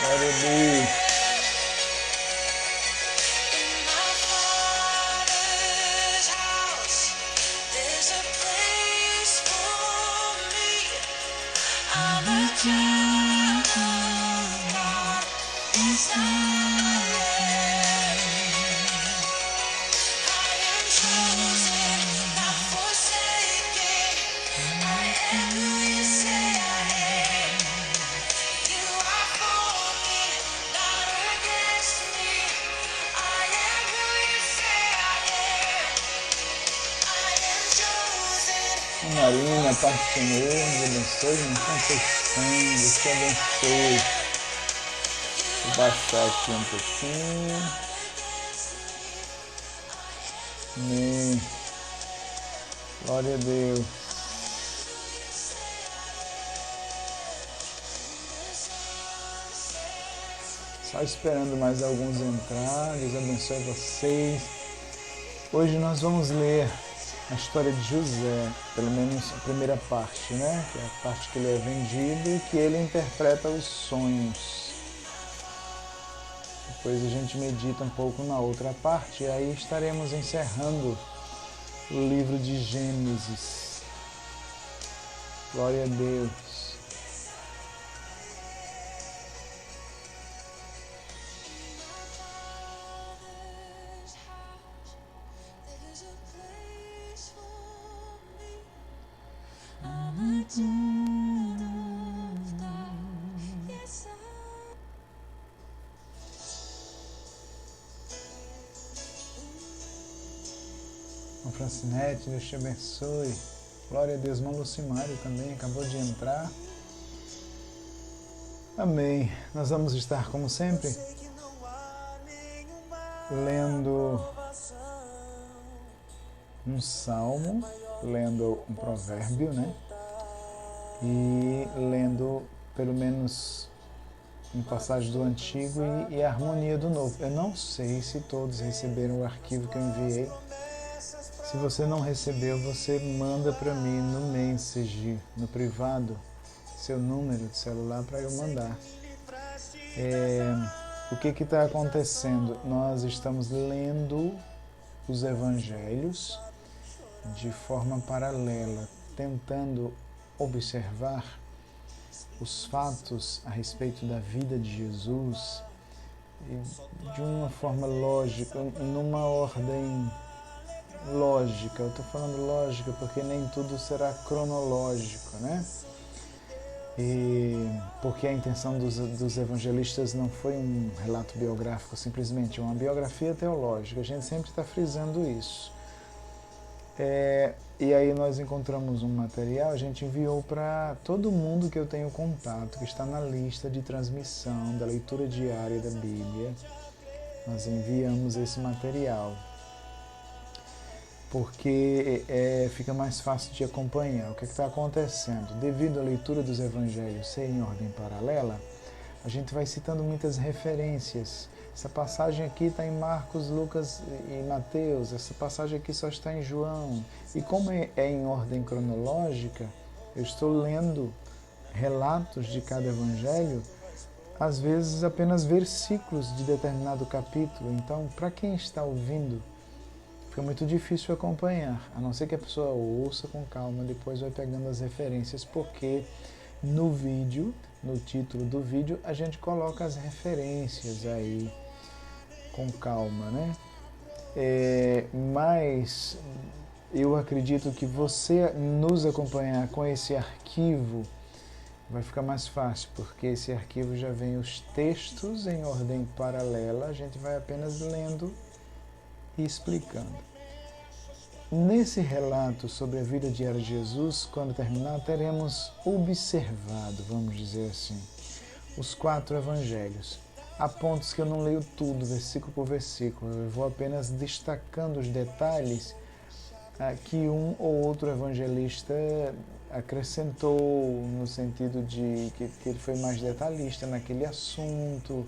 Glória a Deus. Marina, Pai do Senhor, nos abençoe, nos confessando, Deus te abençoe. Vou baixar aqui um pouquinho. Amém. Glória a Deus. Só esperando mais alguns entrar. Deus abençoe vocês. Hoje nós vamos ler a história de José, pelo menos a primeira parte, né? Que é a parte que ele é vendido e que ele interpreta os sonhos. Depois a gente medita um pouco na outra parte e aí estaremos encerrando o livro de Gênesis. Glória a Deus. Francinete, Deus te abençoe. Glória a Deus, irmão Lucimário também acabou de entrar. Amém. Nós vamos estar, como sempre, lendo um salmo, lendo um provérbio, né? E lendo pelo menos uma passagem do Antigo e a harmonia do Novo. Eu não sei se todos receberam o arquivo que eu enviei. Se você não recebeu, você manda para mim no Message, no privado, seu número de celular para eu mandar. O que está acontecendo? Nós estamos lendo os evangelhos de forma paralela, tentando observar os fatos a respeito da vida de Jesus de uma forma lógica, numa ordem lógica. Eu estou falando lógica porque nem tudo será cronológico, né? E porque a intenção dos evangelistas não foi um relato biográfico, simplesmente uma biografia teológica. A gente sempre está frisando isso. E aí nós encontramos um material, a gente enviou para todo mundo que eu tenho contato, que está na lista de transmissão da leitura diária da Bíblia. Nós enviamos esse material, porque fica mais fácil de acompanhar. O que está acontecendo? Devido à leitura dos evangelhos ser em ordem paralela, a gente vai citando muitas referências. Essa passagem aqui está em Marcos, Lucas e Mateus, essa passagem aqui só está em João. E como é em ordem cronológica, eu estou lendo relatos de cada evangelho, às vezes apenas versículos de determinado capítulo. Então, para quem está ouvindo, fica muito difícil acompanhar, a não ser que a pessoa ouça com calma, depois vai pegando as referências, porque no vídeo, no título do vídeo, a gente coloca as referências aí com calma, né? Mas eu acredito que você nos acompanhar com esse arquivo vai ficar mais fácil, porque esse arquivo já vem os textos em ordem paralela, a gente vai apenas lendo e explicando. Nesse relato sobre a vida diária de Jesus, quando terminar, teremos observado, vamos dizer assim, os 4 evangelhos. Há pontos que eu não leio tudo, versículo por versículo, eu vou apenas destacando os detalhes que um ou outro evangelista acrescentou, no sentido de que ele foi mais detalhista naquele assunto.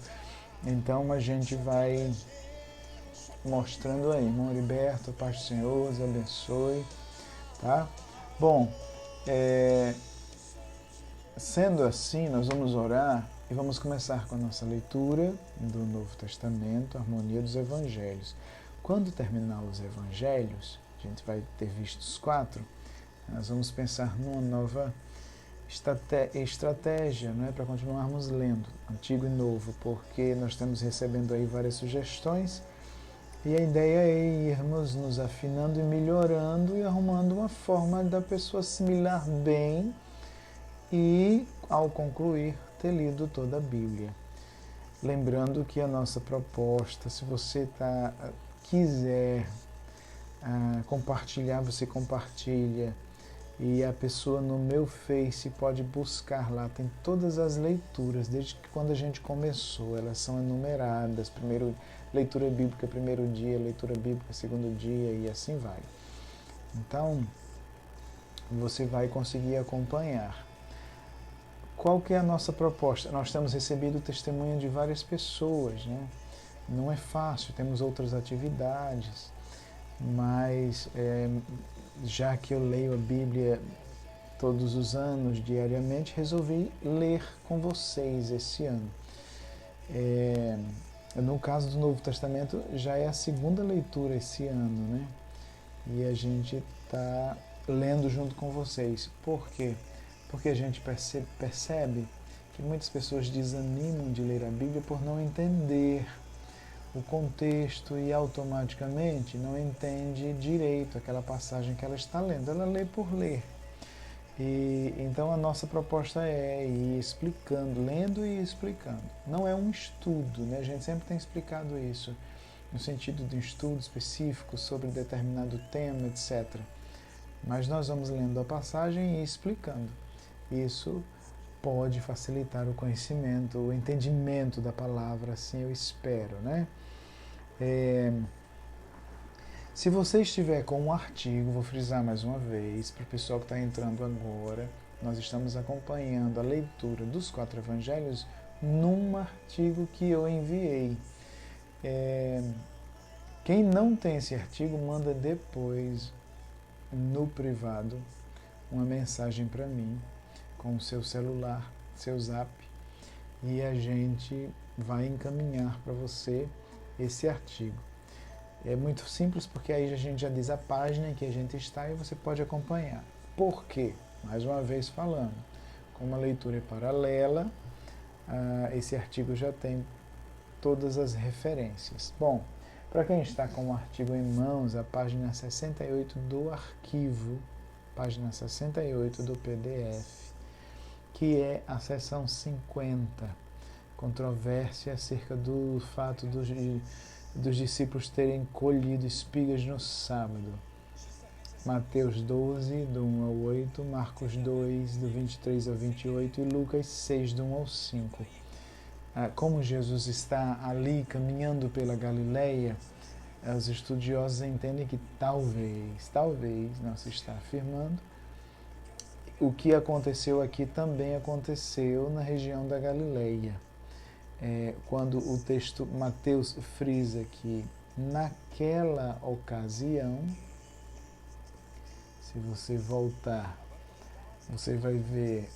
Então a gente vai mostrando aí. Irmão Heriberto, paz do Senhor, os abençoe. Tá? Bom, sendo assim, nós vamos orar e vamos começar com a nossa leitura do Novo Testamento, a harmonia dos Evangelhos. Quando terminar os Evangelhos, a gente vai ter visto os 4, nós vamos pensar numa nova estratégia, não é, para continuarmos lendo, Antigo e Novo, porque nós estamos recebendo aí várias sugestões e a ideia é irmos nos afinando e melhorando e arrumando uma forma da pessoa assimilar bem e, ao concluir, ter lido toda a Bíblia. Lembrando que a nossa proposta, se você quiser compartilhar, você compartilha. E a pessoa no meu Face pode buscar lá, tem todas as leituras, desde que quando a gente começou, elas são enumeradas, primeiro leitura bíblica, primeiro dia, leitura bíblica, segundo dia, e assim vai. Então, você vai conseguir acompanhar. Qual que é a nossa proposta? Nós temos recebido o testemunho de várias pessoas, né? Não é fácil, temos outras atividades, mas já que eu leio a Bíblia todos os anos, diariamente, resolvi ler com vocês esse ano. No caso do Novo Testamento, já é a segunda leitura esse ano, né? E a gente está lendo junto com vocês. Por quê? Porque a gente percebe que muitas pessoas desanimam de ler a Bíblia por não entender o contexto e automaticamente não entende direito aquela passagem que ela está lendo. Ela lê por ler. E então a nossa proposta é ir explicando, lendo e explicando. Não é um estudo, né? A gente sempre tem explicado isso, no sentido de um estudo específico sobre determinado tema, etc. Mas nós vamos lendo a passagem e explicando. Isso pode facilitar o conhecimento, o entendimento da palavra, assim eu espero, né? Se você estiver com um artigo, vou frisar mais uma vez, para o pessoal que está entrando agora, nós estamos acompanhando a leitura dos 4 evangelhos num artigo que eu enviei. Quem não tem esse artigo, manda depois, no privado, uma mensagem para mim, com o seu celular, seu zap, e a gente vai encaminhar para você esse artigo. É muito simples, porque aí a gente já diz a página em que a gente está e você pode acompanhar. Por quê? Mais uma vez falando, com uma leitura paralela, esse artigo já tem todas as referências. Bom, para quem está com o artigo em mãos, a página 68 do arquivo, página 68 do PDF, que é a seção 50, controvérsia acerca do fato dos discípulos terem colhido espigas no sábado. Mateus 12, do 1 ao 8, Marcos 2, do 23 ao 28 e Lucas 6, do 1 ao 5. Como Jesus está ali caminhando pela Galileia, os estudiosos entendem que talvez, não se está afirmando, o que aconteceu aqui também aconteceu na região da Galileia. Quando o texto Mateus frisa que naquela ocasião, se você voltar, você vai ver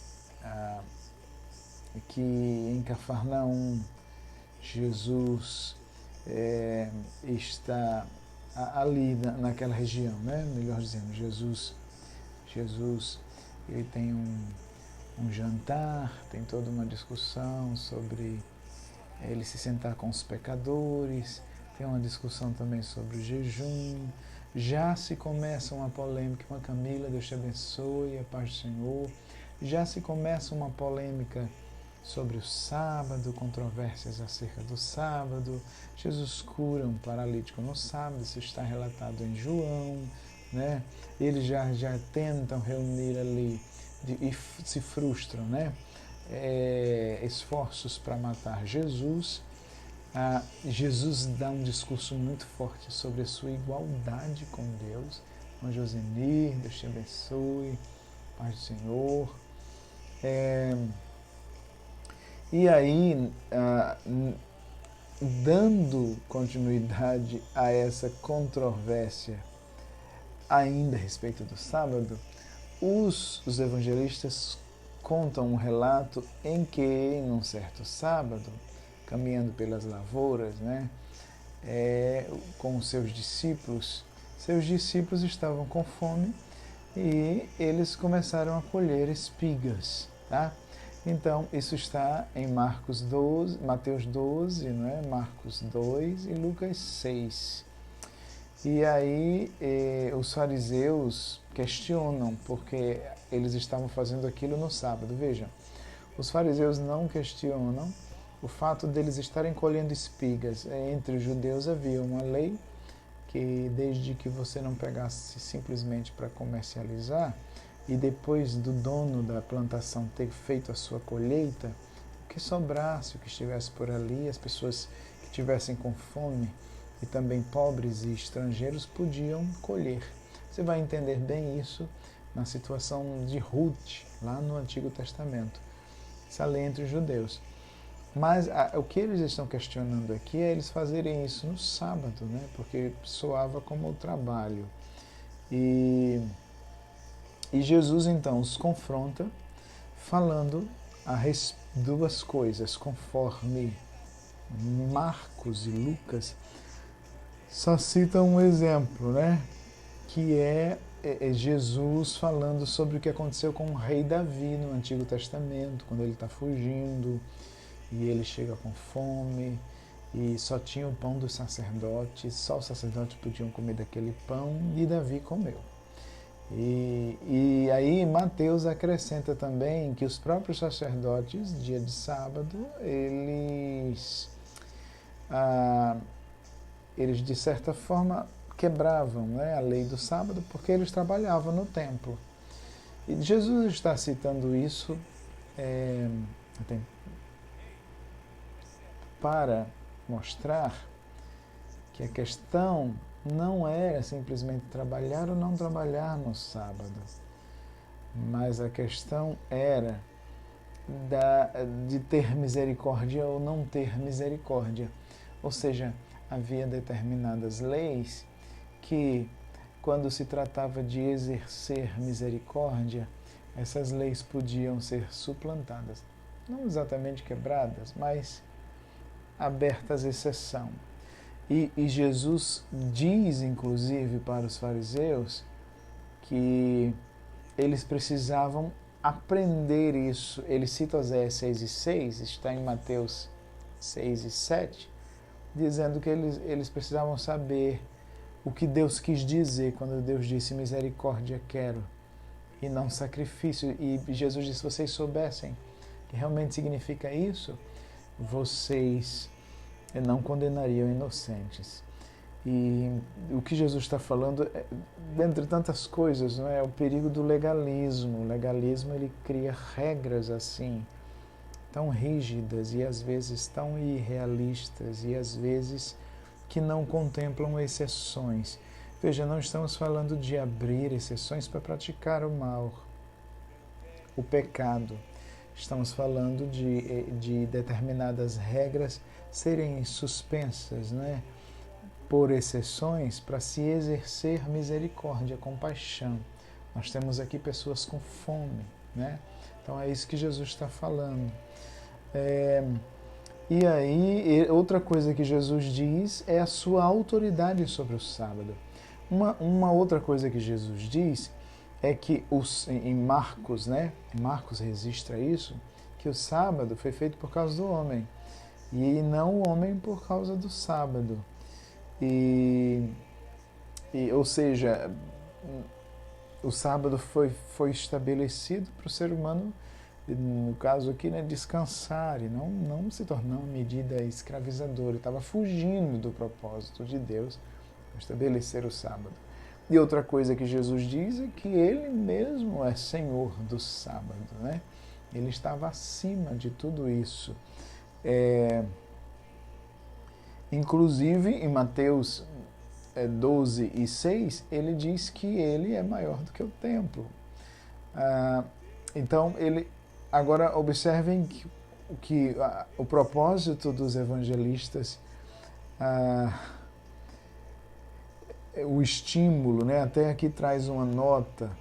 que em Cafarnaum Jesus está ali naquela região, né? Melhor dizendo, Jesus ele tem um jantar, tem toda uma discussão sobre ele se sentar com os pecadores, tem uma discussão também sobre o jejum. Já se começa uma polêmica, uma Camila, Deus te abençoe, a paz do Senhor. Já se começa uma polêmica sobre o sábado, controvérsias acerca do sábado. Jesus cura um paralítico no sábado, isso está relatado em João, né? Eles já tentam reunir ali e se frustram, né? Esforços para matar Jesus. Jesus dá um discurso muito forte sobre a sua igualdade com Deus, Irmã Josenir, Deus te abençoe, paz do Senhor. E aí, dando continuidade a essa controvérsia ainda a respeito do sábado, os evangelistas contam um relato em que, em um certo sábado, caminhando pelas lavouras, né, com os seus discípulos estavam com fome e eles começaram a colher espigas, tá? Então, isso está em Mateus 12, né? Marcos 2 e Lucas 6. E aí os fariseus questionam porque eles estavam fazendo aquilo no sábado. Vejam, os fariseus não questionam o fato deles estarem colhendo espigas. Entre os judeus havia uma lei que desde que você não pegasse simplesmente para comercializar e depois do dono da plantação ter feito a sua colheita, o que sobrasse, o que estivesse por ali, as pessoas que estivessem com fome e também pobres e estrangeiros podiam colher. Você vai entender bem isso na situação de Ruth, lá no Antigo Testamento. Essa lei entre os judeus. Mas o que eles estão questionando aqui é eles fazerem isso no sábado, né? Porque soava como trabalho. E Jesus então os confronta falando duas coisas, conforme Marcos e Lucas só citam um exemplo, né? Que é Jesus falando sobre o que aconteceu com o rei Davi no Antigo Testamento, quando ele está fugindo e ele chega com fome e só tinha o pão dos sacerdotes, só os sacerdotes podiam comer daquele pão e Davi comeu. E aí Mateus acrescenta também que os próprios sacerdotes, dia de sábado, eles de certa forma quebravam, né, a lei do sábado porque eles trabalhavam no templo. E Jesus está citando isso para mostrar que a questão não era simplesmente trabalhar ou não trabalhar no sábado, mas a questão era de ter misericórdia ou não ter misericórdia. Ou seja, havia determinadas leis que, quando se tratava de exercer misericórdia, essas leis podiam ser suplantadas. Não exatamente quebradas, mas abertas à exceção. E Jesus diz, inclusive, para os fariseus que eles precisavam aprender isso. Ele cita Oséias 6 e 6, está em Mateus 6 e 7, dizendo que eles precisavam saber o que Deus quis dizer quando Deus disse misericórdia quero e não sacrifício. E Jesus disse, se vocês soubessem que realmente significa isso, vocês não condenariam inocentes. E o que Jesus está falando, dentre tantas coisas, não é o perigo do legalismo. O legalismo ele cria regras assim, tão rígidas e às vezes tão irrealistas e às vezes que não contemplam exceções. Veja, não estamos falando de abrir exceções para praticar o mal, o pecado. Estamos falando de determinadas regras serem suspensas, né, por exceções para se exercer misericórdia, compaixão. Nós temos aqui pessoas com fome, né? Então é isso que Jesus está falando. E aí, outra coisa que Jesus diz é a sua autoridade sobre o sábado. Uma outra coisa que Jesus diz é que em Marcos, né? Marcos registra isso, que o sábado foi feito por causa do homem e não o homem por causa do sábado. Ou seja, o sábado foi estabelecido para o ser humano, no caso aqui, né, descansar e não se tornar uma medida escravizadora. Ele estava fugindo do propósito de Deus para estabelecer o sábado. E outra coisa que Jesus diz é que Ele mesmo é Senhor do sábado, né? Ele estava acima de tudo isso. Inclusive, em Mateus 12 e 6, ele diz que ele é maior do que o templo. Então, agora observem que o propósito dos evangelistas, o estímulo, né, até aqui traz uma nota,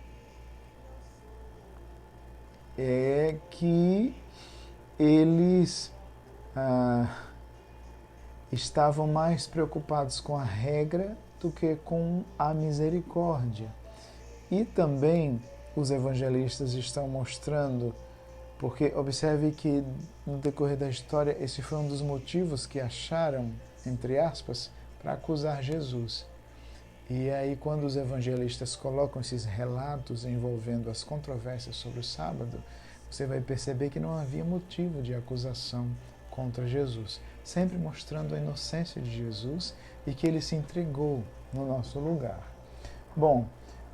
é que eles estavam mais preocupados com a regra do que com a misericórdia. E também os evangelistas estão mostrando, porque observe que no decorrer da história esse foi um dos motivos que acharam, entre aspas, para acusar Jesus. E aí quando os evangelistas colocam esses relatos envolvendo as controvérsias sobre o sábado, você vai perceber que não havia motivo de acusação contra Jesus, sempre mostrando a inocência de Jesus e que ele se entregou no nosso lugar. Bom,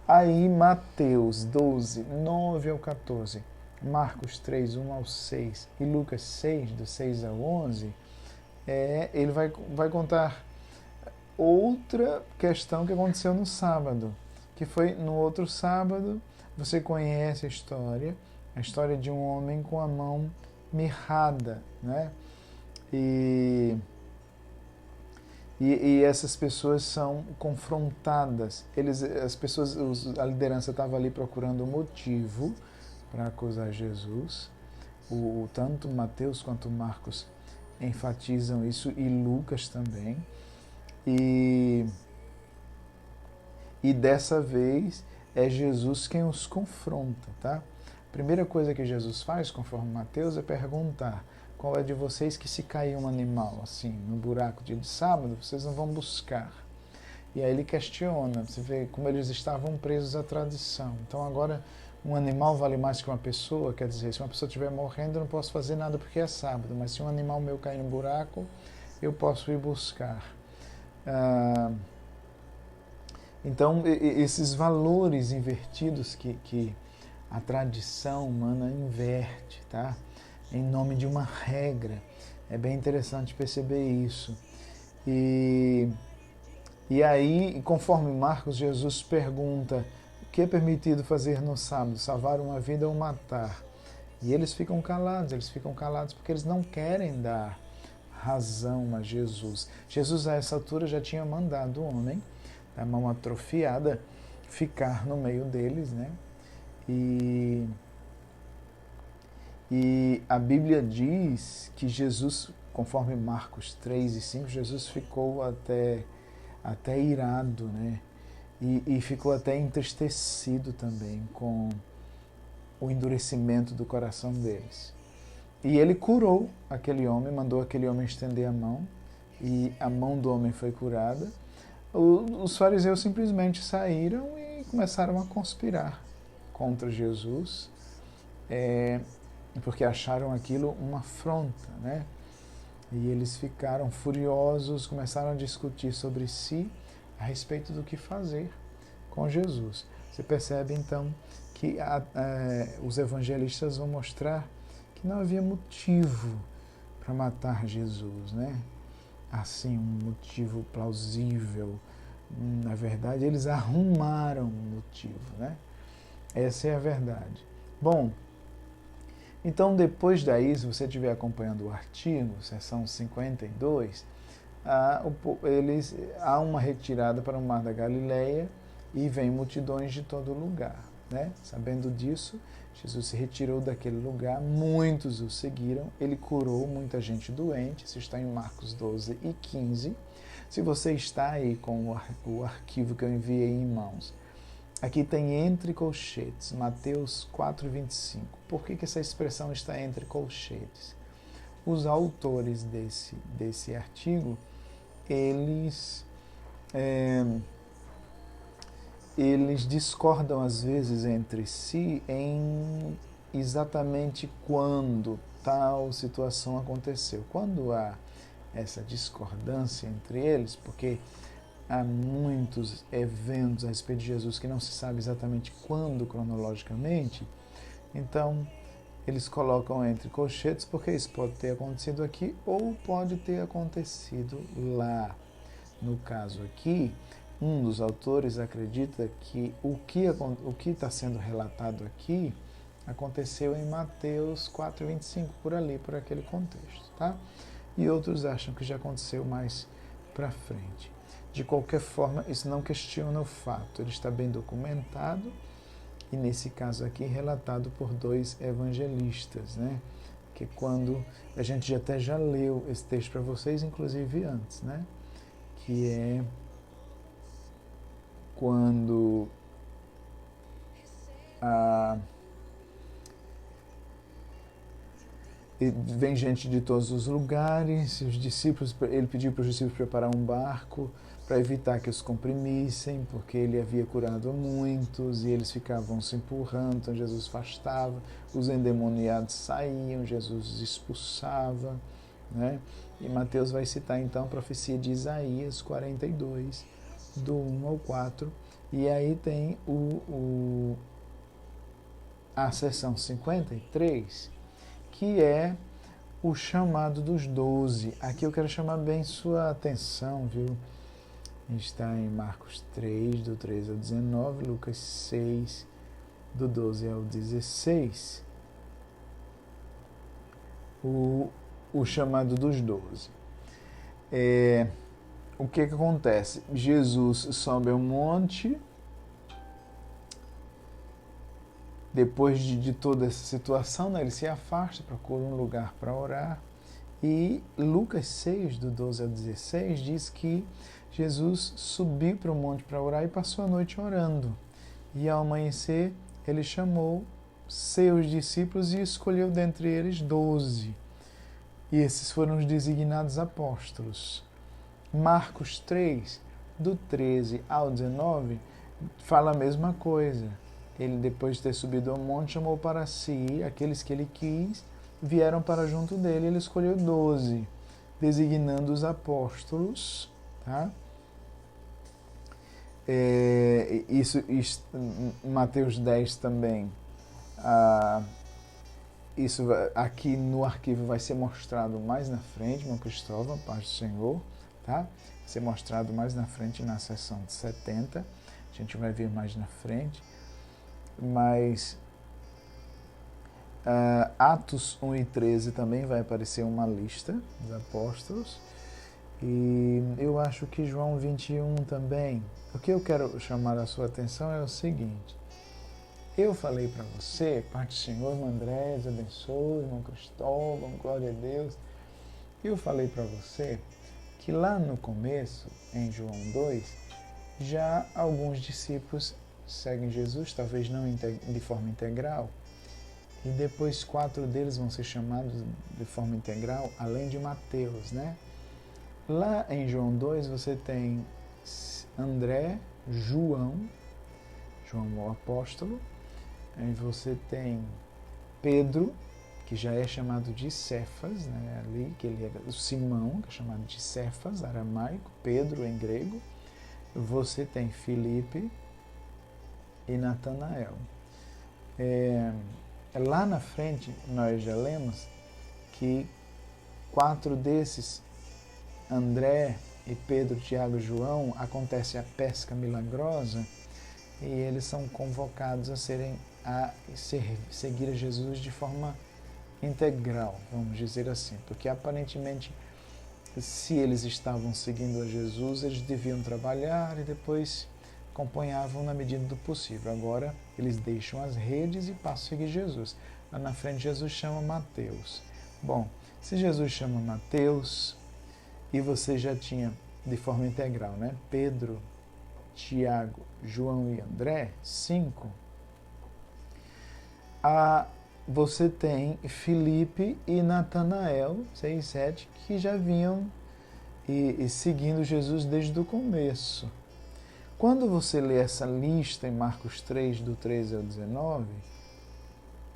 aí Mateus 12, 9 ao 14, Marcos 3, 1 ao 6 e Lucas 6, do 6 ao 11, ele vai contar outra questão que aconteceu no sábado, que foi no outro sábado. Você conhece a história de um homem com a mão mirrada, né? E essas pessoas são confrontadas. A liderança estava ali procurando um motivo para acusar Jesus. Tanto Mateus quanto Marcos enfatizam isso, e Lucas também. E dessa vez é Jesus quem os confronta, tá? A primeira coisa que Jesus faz, conforme Mateus, é perguntar: qual é de vocês que se cair um animal assim no buraco dia de sábado, vocês não vão buscar? E aí ele questiona, você vê como eles estavam presos à tradição. Então agora um animal vale mais que uma pessoa, quer dizer, se uma pessoa estiver morrendo eu não posso fazer nada porque é sábado, mas se um animal meu cair no buraco, eu posso ir buscar. Então esses valores invertidos que a tradição humana inverte, tá? Em nome de uma regra. É bem interessante perceber isso. E aí, conforme Marcos, Jesus pergunta: o que é permitido fazer no sábado? Salvar uma vida ou matar? E eles ficam calados porque eles não querem dar razão a Jesus. Jesus, a essa altura, já tinha mandado o homem, a mão atrofiada, ficar no meio deles, né? E a Bíblia diz que Jesus, conforme Marcos 3 e 5, Jesus ficou até irado, né? E ficou até entristecido também com o endurecimento do coração deles. E ele curou aquele homem, mandou aquele homem estender a mão, e a mão do homem foi curada. Os fariseus simplesmente saíram e começaram a conspirar contra Jesus, porque acharam aquilo uma afronta, né? E eles ficaram furiosos, começaram a discutir sobre si a respeito do que fazer com Jesus. Você percebe então que os evangelistas vão mostrar que não havia motivo para matar Jesus, né? Assim, um motivo plausível. Na verdade, eles arrumaram um motivo, né? Essa é a verdade. Bom, então depois daí, se você estiver acompanhando o artigo, seção 52, há uma retirada para o Mar da Galileia e vem multidões de todo lugar, né? Sabendo disso, Jesus se retirou daquele lugar, muitos o seguiram, ele curou muita gente doente, isso está em Marcos 12 e 15. Se você está aí com o arquivo que eu enviei em mãos, aqui tem entre colchetes, Mateus 4,25. Por que essa expressão está entre colchetes? Os autores desse artigo, eles discordam às vezes entre si em exatamente quando tal situação aconteceu. Quando há essa discordância entre eles, porque há muitos eventos a respeito de Jesus que não se sabe exatamente quando cronologicamente, então eles colocam entre colchetes porque isso pode ter acontecido aqui ou pode ter acontecido lá. No caso aqui, um dos autores acredita que o que está sendo relatado aqui aconteceu em Mateus 4:25, por ali, por aquele contexto, tá? E outros acham que já aconteceu mais para frente. De qualquer forma, isso não questiona o fato, ele está bem documentado e, nesse caso aqui, relatado por dois evangelistas, né? Que quando a gente até já leu esse texto para vocês, inclusive antes, né? Que é quando vem gente de todos os lugares, os discípulos, ele pediu para os discípulos preparar um barco para evitar que os comprimissem, porque ele havia curado muitos e eles ficavam se empurrando, então Jesus afastava, os endemoniados saíam, Jesus os expulsava, né? E Mateus vai citar então a profecia de Isaías 42, do 1 ao 4, e aí tem a seção 53, que é o chamado dos 12. Aqui eu quero chamar bem sua atenção, viu? Está em Marcos 3, do 13 ao 19, Lucas 6, do 12 ao 16. O chamado dos 12. O que acontece? Jesus sobe ao monte. Depois de toda essa situação, né, ele se afasta, procura um lugar para orar. E Lucas 6, do 12 ao 16, diz que Jesus subiu para o monte para orar e passou a noite orando. E ao amanhecer, ele chamou seus discípulos e escolheu dentre eles 12. E esses foram os designados apóstolos. Marcos 3, do 13 ao 19, fala a mesma coisa. Ele, depois de ter subido ao monte, chamou para si aqueles que ele quis, vieram para junto dele, ele escolheu 12, designando os apóstolos, tá? Isso, Mateus 10 também, isso aqui no arquivo vai ser mostrado mais na frente, irmão Cristóvão, paz do Senhor, tá? Vai ser mostrado mais na frente na sessão de 70, a gente vai ver mais na frente. Mas Atos 1 e 13 também vai aparecer uma lista dos apóstolos. E eu acho que João 21 também. O que eu quero chamar a sua atenção é o seguinte. Eu falei para você, Pai do Senhor, irmão André, abençoe, irmão Cristóvão, glória a Deus. Eu falei para você que lá no começo, em João 2, já alguns discípulos seguem Jesus, talvez não de forma integral, e depois 4 deles vão ser chamados de forma integral, além de Mateus, né? Lá em João 2 você tem André, João o apóstolo, aí você tem Pedro, que já é chamado de Cefas, né? Ali, que ele é o Simão, que é chamado de Cefas, aramaico, Pedro em grego. Você tem Filipe e Natanael. Lá na frente, nós já lemos que 4 desses, André e Pedro, Tiago e João, acontece a pesca milagrosa e eles são convocados a seguir a Jesus de forma integral, vamos dizer assim, porque aparentemente, se eles estavam seguindo a Jesus, eles deviam trabalhar e depois acompanhavam na medida do possível. Agora, eles deixam as redes e passam a seguir Jesus. Lá na frente, Jesus chama Mateus. Bom, se Jesus chama Mateus, e você já tinha, de forma integral, né? Pedro, Tiago, João e André, 5. Você tem Filipe e Natanael, 6 e 7, que já vinham e seguindo Jesus desde o começo. Quando você lê essa lista em Marcos 3, do 13 ao 19,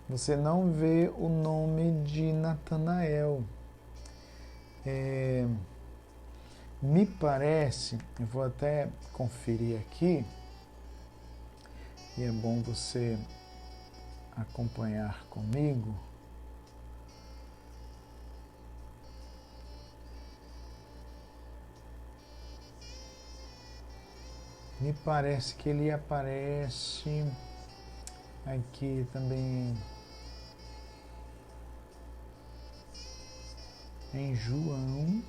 você não vê o nome de Natanael. Me parece, eu vou até conferir aqui, e é bom você acompanhar comigo. Me parece que ele aparece aqui também em João.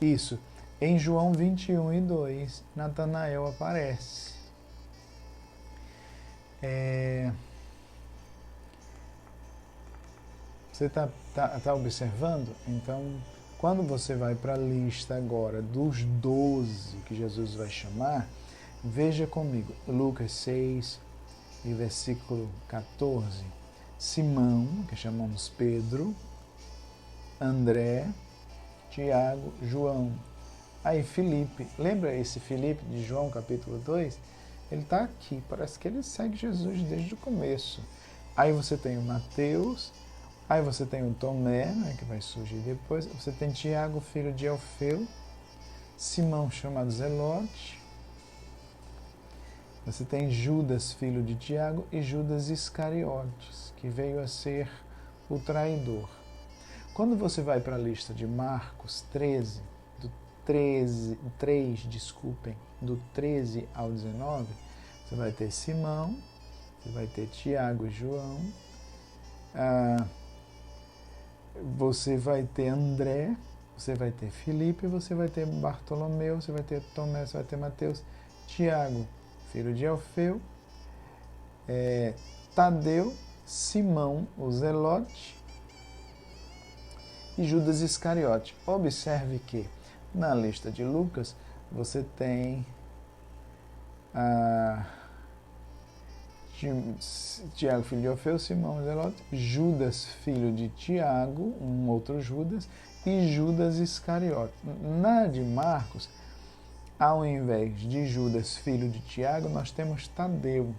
Isso. Em João 21:2, Natanael aparece. Você tá observando? Então, quando você vai para a lista agora dos 12 que Jesus vai chamar, veja comigo, Lucas 6 e versículo 14. Simão, que chamamos Pedro, André, Tiago, João. Aí Filipe, lembra esse Filipe de João capítulo 2? Ele está aqui, parece que ele segue Jesus desde o começo. Aí você tem o Mateus, aí você tem o Tomé, né, que vai surgir depois, você tem Tiago, filho de Alfeu, Simão chamado Zelote, você tem Judas, filho de Tiago, e Judas Iscariotes, que veio a ser o traidor. Quando você vai para a lista de Marcos 13, do 13 ao 19, você vai ter Simão, você vai ter Tiago e João, você vai ter André, você vai ter Filipe, você vai ter Bartolomeu, você vai ter Tomé, você vai ter Mateus, Tiago, filho de Alfeu, Tadeu, Simão, o Zelote, e Judas Iscariote. Observe que na lista de Lucas você tem Tiago, filho de Alfeu, Simão, Zelote, Judas, filho de Tiago, um outro Judas, e Judas Iscariote. Na de Marcos, ao invés de Judas, filho de Tiago, nós temos Tadeu.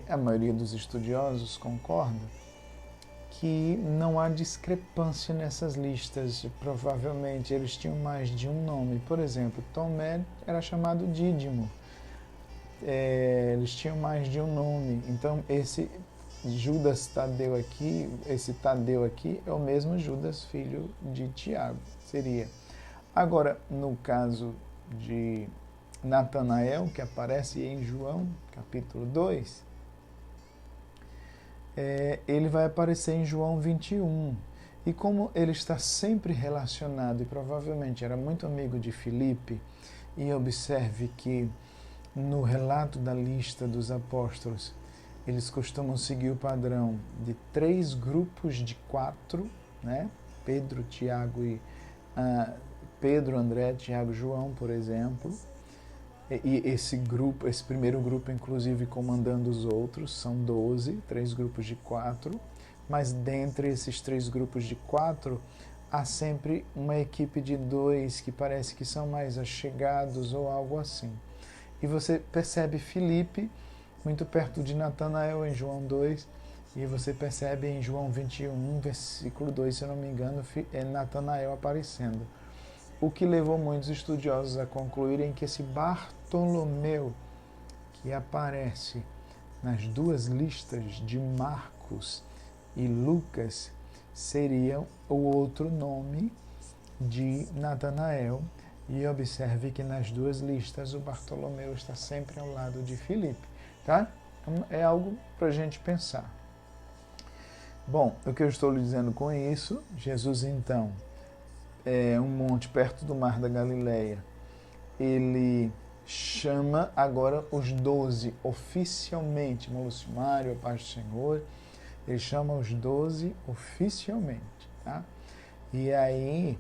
A maioria dos estudiosos concorda que não há discrepância nessas listas. Provavelmente eles tinham mais de um nome. Por exemplo, Tomé era chamado Dídimo. Eles tinham mais de um nome. Então, esse Judas Tadeu aqui, esse Tadeu aqui, é o mesmo Judas, filho de Tiago. Seria. Agora, no caso de Natanael, que aparece em João, capítulo 2, ele vai aparecer em João 21. E como ele está sempre relacionado, e provavelmente era muito amigo de Filipe, e observe que no relato da lista dos apóstolos, eles costumam seguir o padrão de 3 grupos de 4, né? Pedro, Tiago e Pedro, André, Tiago, João, por exemplo. E esse primeiro grupo, inclusive, comandando os outros, são 12, 3 grupos de 4, mas dentre esses 3 grupos de 4, há sempre uma equipe de 2 que parece que são mais achegados ou algo assim. E você percebe Filipe muito perto de Natanael em João 2, e você percebe em João 21, versículo 2, se eu não me engano, Natanael aparecendo. O que levou muitos estudiosos a concluírem que esse Bartolomeu, que aparece nas 2 listas de Marcos e Lucas, seria o outro nome de Natanael. E observe que nas 2 listas o Bartolomeu está sempre ao lado de Filipe. Tá? Então, é algo para a gente pensar. Bom, o que eu estou lhe dizendo com isso, Jesus então, um monte perto do Mar da Galileia, ele chama agora os 12 oficialmente, irmão Lucimário, a paz do Senhor, ele chama os 12 oficialmente, tá? E aí,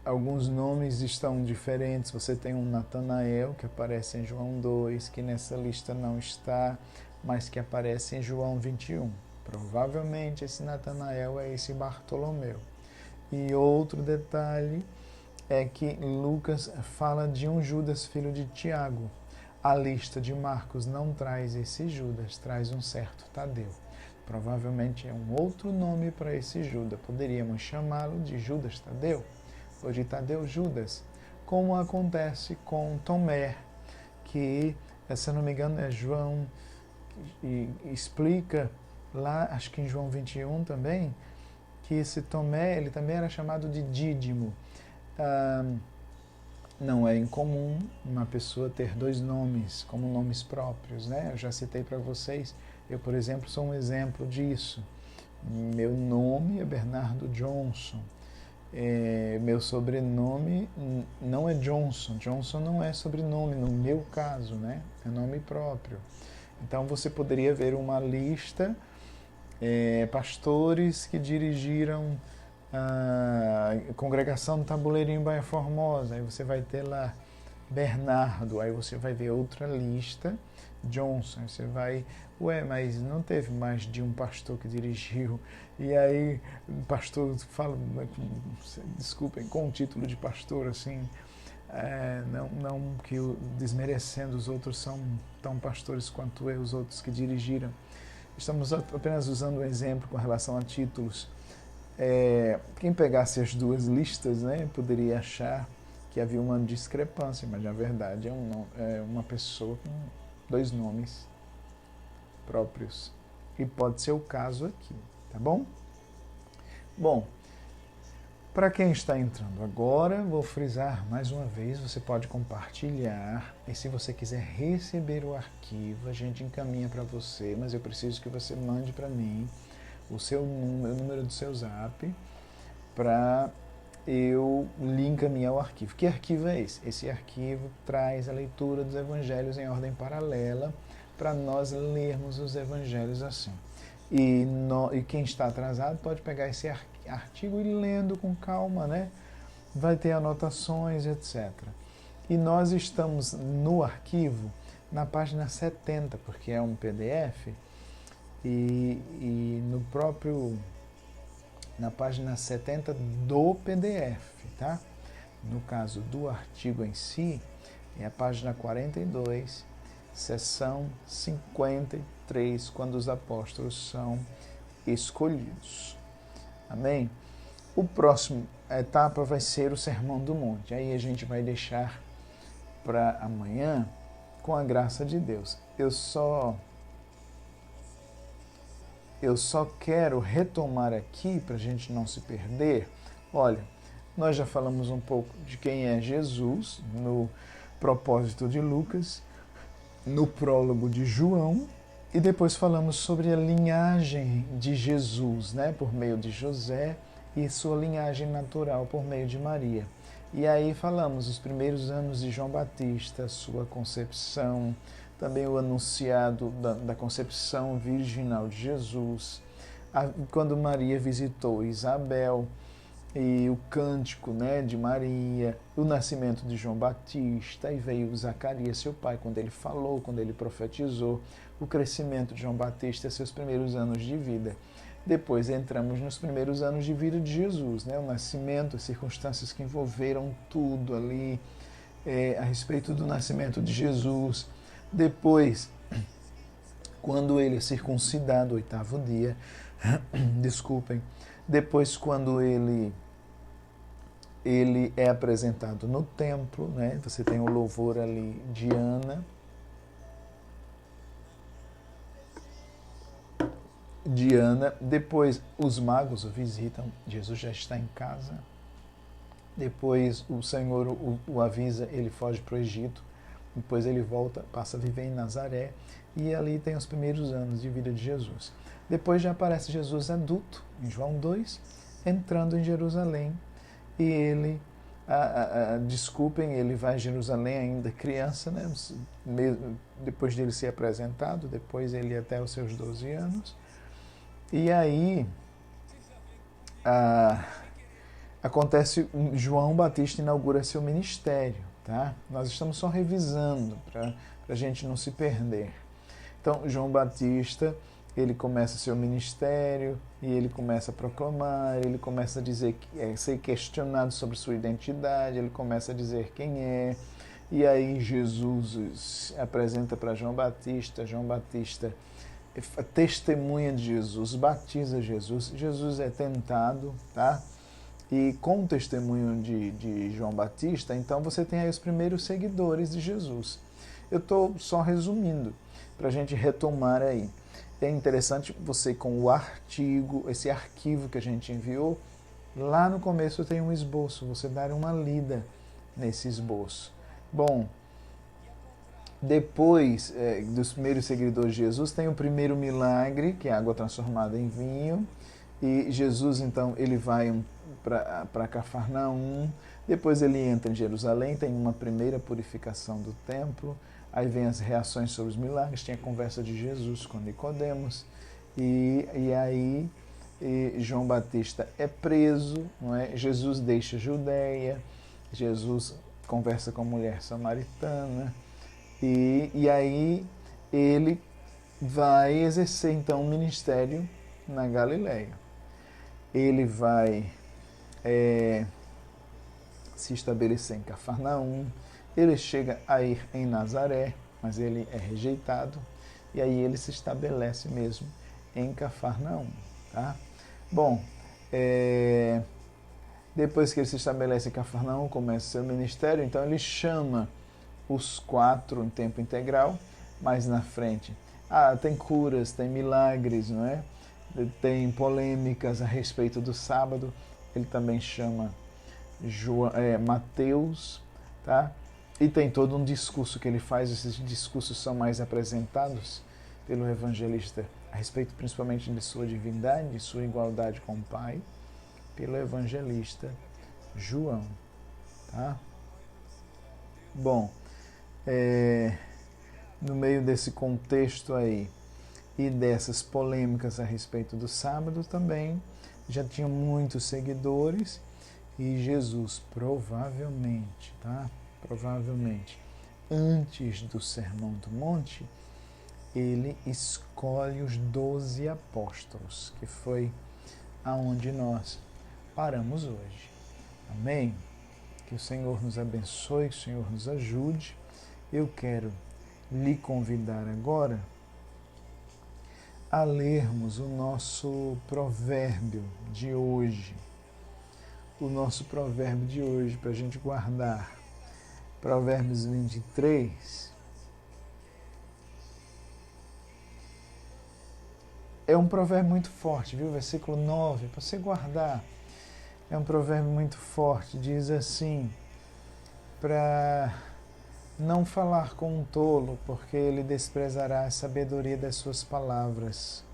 alguns nomes estão diferentes, você tem um Natanael, que aparece em João 2, que nessa lista não está, mas que aparece em João 21. Provavelmente esse Natanael é esse Bartolomeu. E outro detalhe é que Lucas fala de um Judas, filho de Tiago. A lista de Marcos não traz esse Judas, traz um certo Tadeu. Provavelmente é um outro nome para esse Judas. Poderíamos chamá-lo de Judas Tadeu, ou de Tadeu Judas, como acontece com Tomé, que se eu não me engano, é João, e explica lá, acho que em João 21 também, que esse Tomé, ele também era chamado de Dídimo. Não é incomum uma pessoa ter dois nomes como nomes próprios, né? Eu já citei para vocês, eu, por exemplo, sou um exemplo disso. Meu nome é Bernardo Johnson. Meu sobrenome não é Johnson. Johnson não é sobrenome, no meu caso, né? É nome próprio. Então você poderia ver uma lista, pastores que dirigiram a congregação do Tabuleirinho Baía Formosa, aí você vai ter lá Bernardo, aí você vai ver outra lista, Johnson, aí você vai, mas não teve mais de um pastor que dirigiu, e aí o pastor fala, desculpem, com o título de pastor, assim, não que desmerecendo os outros são tão pastores quanto eu, os outros que dirigiram. Estamos apenas usando um exemplo com relação a títulos. Quem pegasse as duas listas, né, poderia achar que havia uma discrepância, mas na verdade é uma pessoa com dois nomes próprios. E pode ser o caso aqui, tá bom? Bom, para quem está entrando agora, vou frisar mais uma vez, você pode compartilhar, e se você quiser receber o arquivo, a gente encaminha para você, mas eu preciso que você mande para mim o número do seu zap, para eu lhe encaminhar o arquivo. Que arquivo é esse? Esse arquivo traz a leitura dos evangelhos em ordem paralela, para nós lermos os evangelhos assim. E quem está atrasado pode pegar esse artigo e ir lendo com calma, né? Vai ter anotações, etc. E nós estamos no arquivo, na página 70, porque é um PDF, e na página 70 do PDF, tá? No caso do artigo em si, é a página 42, seção 53, quando os apóstolos são escolhidos. Amém? O próximo etapa vai ser o Sermão do Monte. Aí a gente vai deixar para amanhã, com a graça de Deus. Eu só quero retomar aqui, para a gente não se perder. Olha, nós já falamos um pouco de quem é Jesus, no propósito de Lucas, no prólogo de João, e depois falamos sobre a linhagem de Jesus, né, por meio de José, e sua linhagem natural por meio de Maria. E aí falamos os primeiros anos de João Batista, sua concepção, também o anunciado da concepção virginal de Jesus, quando Maria visitou Isabel, e o cântico, né, de Maria, o nascimento de João Batista, e veio Zacarias, seu pai, quando ele falou, quando ele profetizou, o crescimento de João Batista, seus primeiros anos de vida. Depois entramos nos primeiros anos de vida de Jesus, né, o nascimento, as circunstâncias que envolveram tudo ali, a respeito do nascimento de Jesus. Depois, quando ele é circuncidado, 8º dia, desculpem, depois quando ele é apresentado no templo, né? Você tem o louvor ali de Ana, depois os magos o visitam, Jesus já está em casa, depois o Senhor o avisa, ele foge para o Egito, depois ele volta, passa a viver em Nazaré, e ali tem os primeiros anos de vida de Jesus. Depois já aparece Jesus adulto, em João 2, entrando em Jerusalém, e ele, ele vai a Jerusalém ainda criança, né? Depois de ele ser apresentado, depois ele até os seus 12 anos, e aí acontece, João Batista inaugura seu ministério, tá? Nós estamos só revisando, para a gente não se perder. Então, João Batista, ele começa seu ministério e ele começa a proclamar, ele começa a dizer, ser questionado sobre sua identidade, ele começa a dizer quem é, e aí Jesus apresenta para João Batista testemunha de Jesus, batiza Jesus, Jesus é tentado, tá? E com o testemunho de João Batista, então você tem aí os primeiros seguidores de Jesus. Eu estou só resumindo, para a gente retomar aí. É interessante você com o artigo, esse arquivo que a gente enviou, lá no começo tem um esboço, você dar uma lida nesse esboço. Bom, depois dos primeiros seguidores de Jesus, tem o primeiro milagre, que é a água transformada em vinho, e Jesus, então, ele vai para Cafarnaum, depois ele entra em Jerusalém, tem uma primeira purificação do templo, aí vem as reações sobre os milagres, tem a conversa de Jesus com Nicodemos, e aí João Batista é preso, não é? Jesus deixa a Judéia, Jesus conversa com a mulher samaritana, e aí ele vai exercer então um ministério na Galileia. Ele vai se estabelecer em Cafarnaum, ele chega a ir em Nazaré, mas ele é rejeitado, e aí ele se estabelece mesmo em Cafarnaum. Tá? Bom, depois que ele se estabelece em Cafarnaum, começa o seu ministério, então ele chama os 4 em tempo integral, mais na frente. Tem curas, tem milagres, não é? Tem polêmicas a respeito do sábado. Ele também chama Mateus, tá? E tem todo um discurso que ele faz. Esses discursos são mais apresentados pelo evangelista a respeito principalmente de sua divindade, de sua igualdade com o Pai, pelo evangelista João, tá? Bom, no meio desse contexto aí e dessas polêmicas a respeito do sábado também, já tinham muitos seguidores e Jesus provavelmente, tá? Provavelmente, antes do Sermão do Monte, ele escolhe os 12 apóstolos, que foi aonde nós paramos hoje. Amém? Que o Senhor nos abençoe, que o Senhor nos ajude. Eu quero lhe convidar agora a lermos o nosso provérbio de hoje. O nosso provérbio de hoje, para a gente guardar. Provérbios 23. É um provérbio muito forte, viu? Versículo 9, para você guardar. É um provérbio muito forte, diz assim, para não falar com um tolo, porque ele desprezará a sabedoria das suas palavras.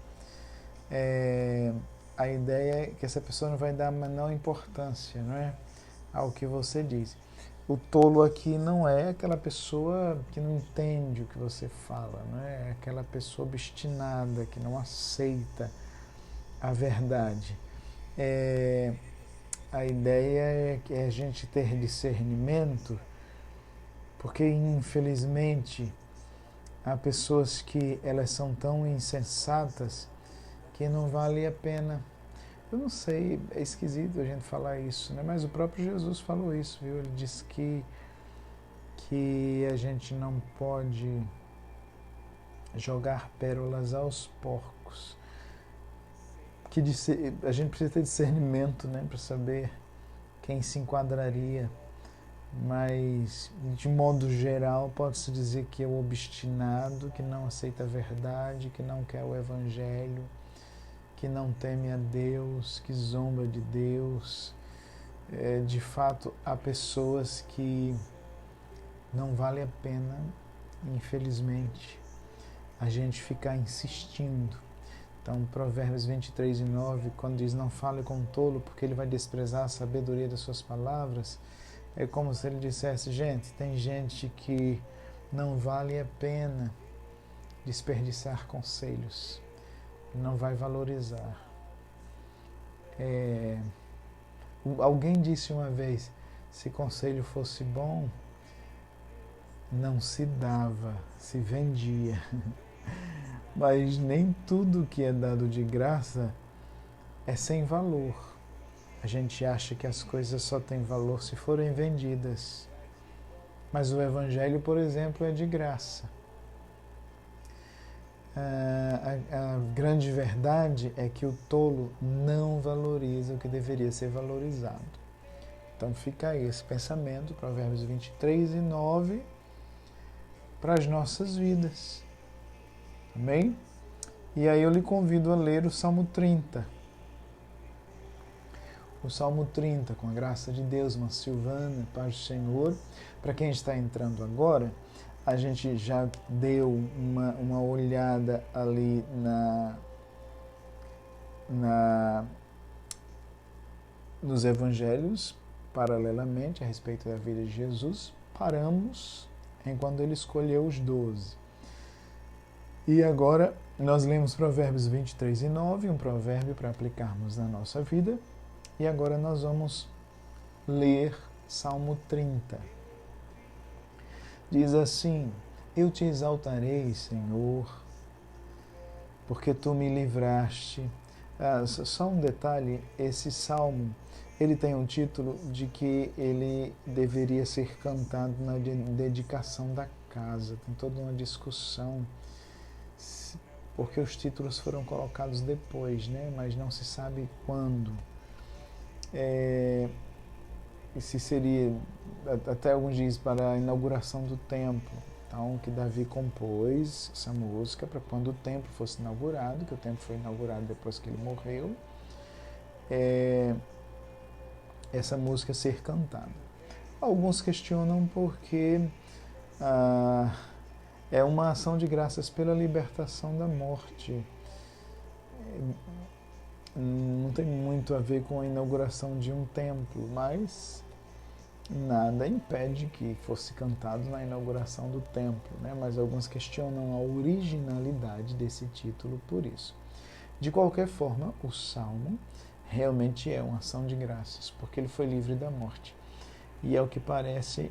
A ideia é que essa pessoa não vai dar a menor importância, não é? Ao que você diz. O tolo aqui não é aquela pessoa que não entende o que você fala, não é? É aquela pessoa obstinada, que não aceita a verdade. A ideia é que a gente ter discernimento, porque infelizmente há pessoas que elas são tão insensatas que não vale a pena. Eu não sei, é esquisito a gente falar isso, né? Mas o próprio Jesus falou isso, viu? Ele disse que a gente não pode jogar pérolas aos porcos. Que a gente precisa ter discernimento, né? Para saber quem se enquadraria. Mas, de modo geral, pode-se dizer que é o obstinado, que não aceita a verdade, que não quer o Evangelho, que não teme a Deus, que zomba de Deus. De fato, há pessoas que não vale a pena, infelizmente, a gente ficar insistindo. Então, Provérbios 23:9, quando diz não fale com o tolo, porque ele vai desprezar a sabedoria das suas palavras, é como se ele dissesse, gente, tem gente que não vale a pena desperdiçar conselhos, não vai valorizar. Alguém disse uma vez, se conselho fosse bom, não se dava, se vendia. Mas nem tudo que é dado de graça é sem valor. A gente acha que as coisas só têm valor se forem vendidas. Mas o Evangelho, por exemplo, é de graça. A grande verdade é que o tolo não valoriza o que deveria ser valorizado. Então fica aí esse pensamento, Provérbios 23:9, para as nossas vidas. Amém? E aí eu lhe convido a ler o Salmo 30. O Salmo 30, com a graça de Deus, uma Silvana, paz do Senhor. Para quem está entrando agora, a gente já deu uma olhada ali nos evangelhos, paralelamente, a respeito da vida de Jesus. Paramos enquanto ele escolheu os 12. E agora nós lemos Provérbios 23 e 9, um provérbio para aplicarmos na nossa vida. E agora nós vamos ler Salmo 30. Diz assim: Eu te exaltarei, Senhor, porque tu me livraste. Só um detalhe, esse salmo, ele tem um título de que ele deveria ser cantado na dedicação da casa. Tem toda uma discussão, porque os títulos foram colocados depois, né? Mas não se sabe quando. Se seria, até alguns dizem, para a inauguração do templo. Então, que Davi compôs essa música para quando o templo fosse inaugurado, que o templo foi inaugurado depois que ele morreu, essa música ser cantada. Alguns questionam porque é uma ação de graças pela libertação da morte. Não tem muito a ver com a inauguração de um templo, mas nada impede que fosse cantado na inauguração do templo, né? Mas alguns questionam a originalidade desse título por isso. De qualquer forma, o Salmo realmente é uma ação de graças, porque ele foi livre da morte. E é o que parece,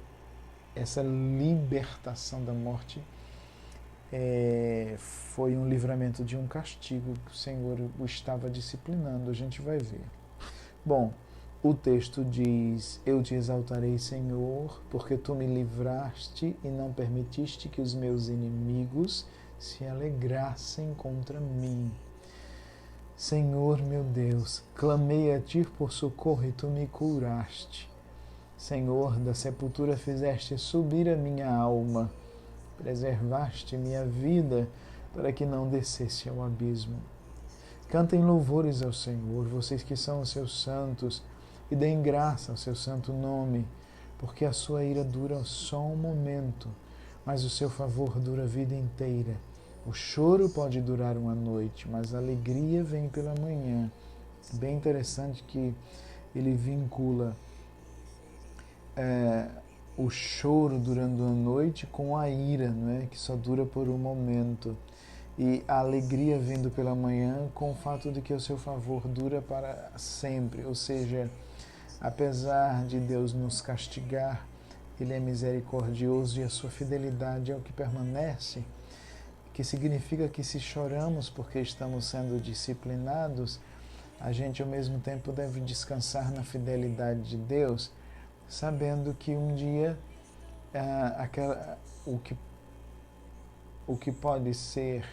essa libertação da morte foi um livramento de um castigo que o Senhor o estava disciplinando, a gente vai ver. Bom, o texto diz: Eu te exaltarei, Senhor, porque tu me livraste e não permitiste que os meus inimigos se alegrassem contra mim. Senhor meu Deus, clamei a ti por socorro e tu me curaste. Senhor, da sepultura fizeste subir a minha alma, preservaste minha vida para que não descesse ao abismo. Cantem louvores ao Senhor, vocês que são os seus santos, e deem graça ao seu santo nome, porque a sua ira dura só um momento, mas o seu favor dura a vida inteira. O choro pode durar uma noite, mas a alegria vem pela manhã. Bem interessante que ele vincula o choro durante a noite com a ira, não é? Que só dura por um momento. E a alegria vindo pela manhã com o fato de que o seu favor dura para sempre. Ou seja, apesar de Deus nos castigar, Ele é misericordioso e a sua fidelidade é o que permanece, que significa que se choramos porque estamos sendo disciplinados, a gente ao mesmo tempo deve descansar na fidelidade de Deus, sabendo que um dia o que pode ser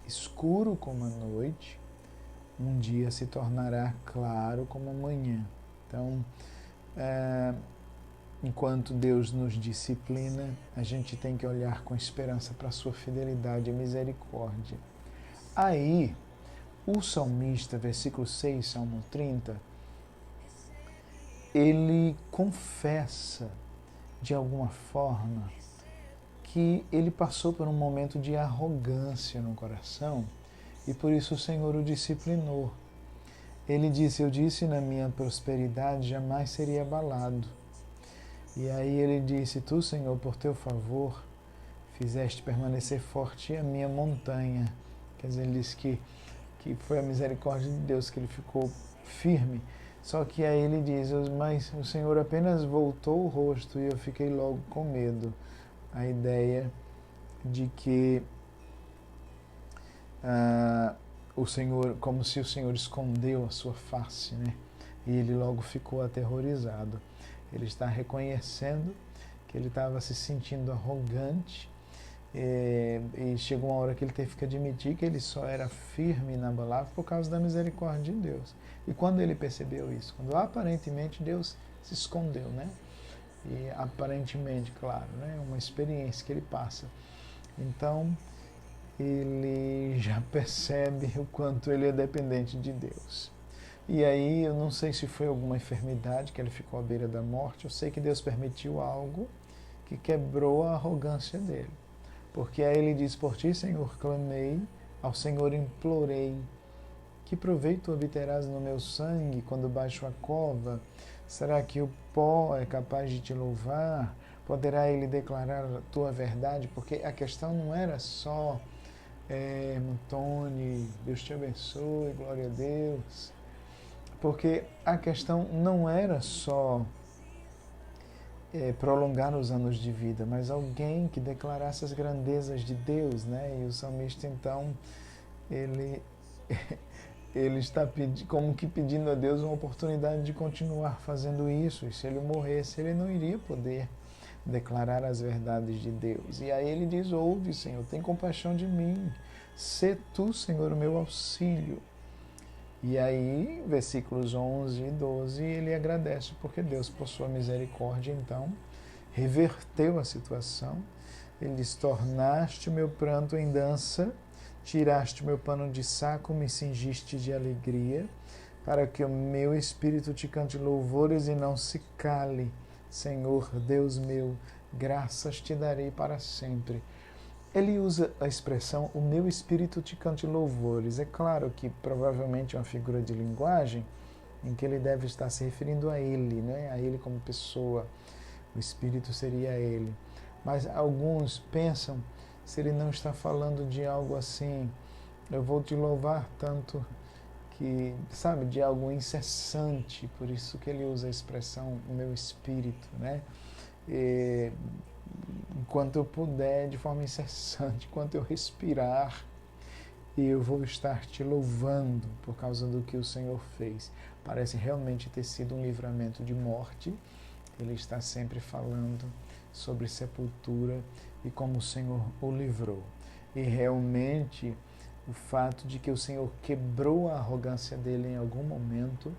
escuro como a noite, um dia se tornará claro como a manhã. Então, enquanto Deus nos disciplina, a gente tem que olhar com esperança para a sua fidelidade e misericórdia. Aí, o salmista, versículo 6, Salmo 30, ele confessa, de alguma forma, que ele passou por um momento de arrogância no coração e por isso o Senhor o disciplinou. Ele disse: Eu disse na minha prosperidade jamais seria abalado. E aí ele disse: Tu, Senhor, por teu favor, fizeste permanecer forte a minha montanha. Quer dizer, ele disse que foi a misericórdia de Deus que ele ficou firme. Só que aí ele diz: Mas o Senhor apenas voltou o rosto e eu fiquei logo com medo. A ideia de que o Senhor, como se o Senhor escondeu a sua face, né? E ele logo ficou aterrorizado. Ele está reconhecendo que ele estava se sentindo arrogante e chegou uma hora que ele teve que admitir que ele só era firme e inabalável por causa da misericórdia de Deus. E quando ele percebeu isso? Quando aparentemente Deus se escondeu, né? e aparentemente, claro, né? Uma experiência que ele passa. Então, ele já percebe o quanto ele é dependente de Deus. E aí, eu não sei se foi alguma enfermidade que ele ficou à beira da morte, eu sei que Deus permitiu algo que quebrou a arrogância dele. Porque aí ele diz, por ti, Senhor, clamei, ao Senhor implorei, que proveito obterás no meu sangue quando baixo a cova? Será que o pó é capaz de te louvar? Poderá ele declarar a tua verdade? Porque a questão não era só, Tony, Deus te abençoe, glória a Deus. Porque a questão não era só prolongar os anos de vida, mas alguém que declarasse as grandezas de Deus, né? E o salmista, então, ele está como que pedindo a Deus uma oportunidade de continuar fazendo isso. E se ele morresse, ele não iria poder declarar as verdades de Deus. E aí ele diz, ouve, Senhor, tem compaixão de mim. Sê tu, Senhor, o meu auxílio. E aí, versículos 11 e 12, ele agradece porque Deus, por sua misericórdia, então, reverteu a situação. Ele diz, tornaste o meu pranto em dança, tiraste o meu pano de saco, me cingiste de alegria, para que o meu espírito te cante louvores e não se cale. Senhor, Deus meu, graças te darei para sempre. Ele usa a expressão, o meu espírito te cante louvores. É claro que provavelmente é uma figura de linguagem em que ele deve estar se referindo a ele, né? A ele como pessoa. O espírito seria ele. Mas alguns pensam se ele não está falando de algo assim, eu vou te louvar tanto que, sabe, de algo incessante, por isso que ele usa a expressão o meu espírito, né? Enquanto eu puder, de forma incessante, enquanto eu respirar, eu vou estar te louvando por causa do que o Senhor fez. Parece realmente ter sido um livramento de morte. Ele está sempre falando sobre sepultura e como o Senhor o livrou. E realmente o fato de que o Senhor quebrou a arrogância dele em algum momento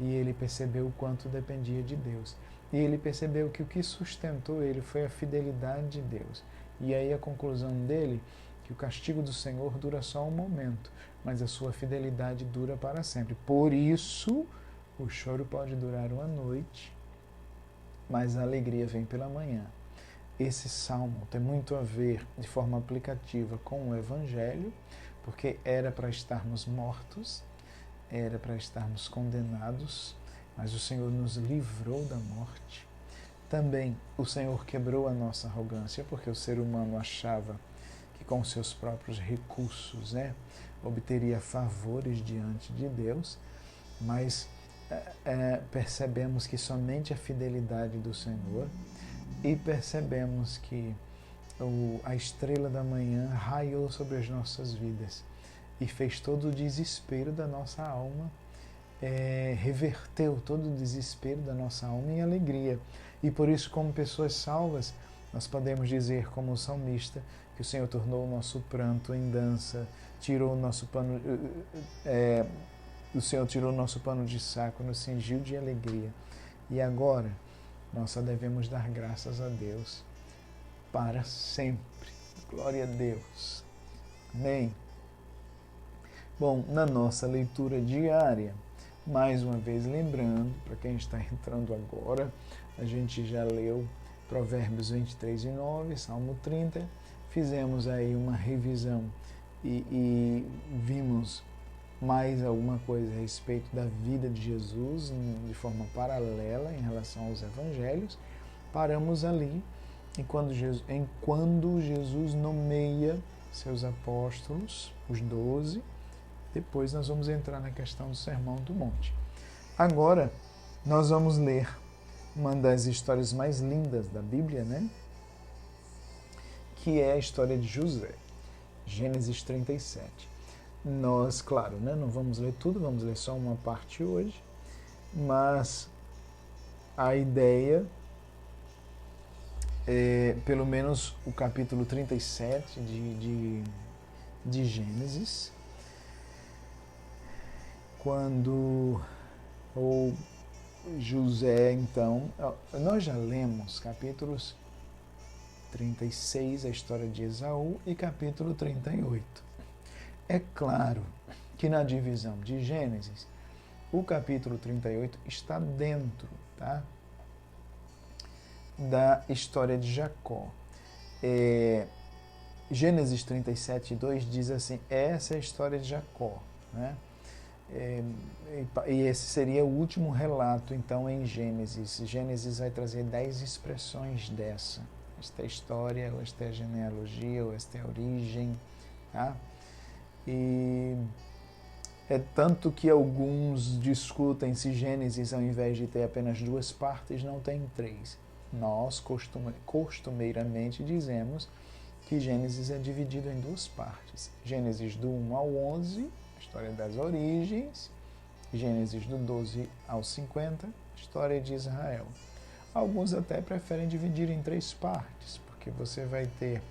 e ele percebeu o quanto dependia de Deus. E ele percebeu que o que sustentou ele foi a fidelidade de Deus. E aí a conclusão dele, que o castigo do Senhor dura só um momento, mas a sua fidelidade dura para sempre. Por isso, o choro pode durar uma noite, mas a alegria vem pela manhã. Esse salmo tem muito a ver, de forma aplicativa, com o Evangelho, porque era para estarmos mortos, era para estarmos condenados, mas o Senhor nos livrou da morte. Também o Senhor quebrou a nossa arrogância, porque o ser humano achava que com seus próprios recursos, obteria favores diante de Deus, mas percebemos que somente a fidelidade do Senhor, e percebemos que a estrela da manhã raiou sobre as nossas vidas e fez todo o desespero da nossa alma, reverteu todo o desespero da nossa alma em alegria. E por isso, como pessoas salvas, nós podemos dizer, como o salmista, que o Senhor tornou o nosso pranto em dança, tirou o nosso pano, o Senhor tirou o nosso pano de saco, nos cingiu de alegria. E agora, nós só devemos dar graças a Deus para sempre. Glória a Deus. Amém. Bom, na nossa leitura diária, mais uma vez lembrando, para quem está entrando agora, a gente já leu Provérbios 23 e 9, Salmo 30, fizemos aí uma revisão e vimos mais alguma coisa a respeito da vida de Jesus de forma paralela em relação aos evangelhos. Paramos ali em quando Jesus nomeia seus apóstolos, os 12. Depois nós vamos entrar na questão do Sermão do Monte. Agora nós vamos ler uma das histórias mais lindas da Bíblia, que é a história de José, Gênesis 37. Nós, claro, não vamos ler tudo, vamos ler só uma parte hoje, mas a ideia é, pelo menos o capítulo 37 de Gênesis, quando José, então, nós já lemos capítulos 36, a história de Esaú, e capítulo 38. É claro que na divisão de Gênesis, o capítulo 38 está dentro, tá, da história de Jacó. Gênesis 37, 2 diz assim, essa é a história de Jacó, né? E esse seria o último relato, então, em Gênesis. Gênesis vai trazer 10 expressões dessa. Esta é a história, ou esta é a genealogia, ou esta é a origem, tá? E é tanto que alguns discutem se Gênesis, ao invés de ter apenas 2 partes, não tem 3. Nós, costumeiramente, dizemos que Gênesis é dividido em 2 partes. Gênesis do 1 ao 11, a história das origens. Gênesis do 12 ao 50, a história de Israel. Alguns até preferem dividir em 3 partes, porque você vai ter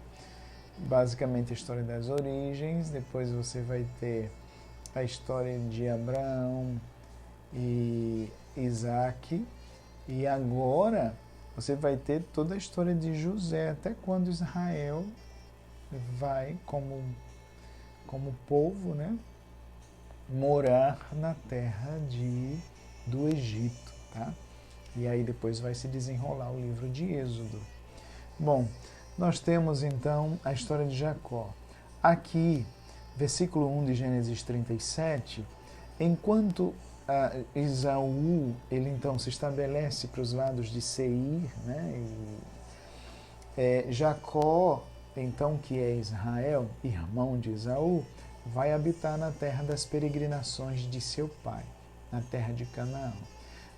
basicamente a história das origens, depois você vai ter a história de Abraão e Isaac, e agora você vai ter toda a história de José, até quando Israel vai, como povo, né, morar na terra do Egito, tá? E aí depois vai se desenrolar o livro de Êxodo. Bom, nós temos então a história de Jacó. Aqui, versículo 1 de Gênesis 37, enquanto Esaú, ele então se estabelece para os lados de Seir, né? Jacó, então, que é Israel, irmão de Esaú, vai habitar na terra das peregrinações de seu pai, na terra de Canaã.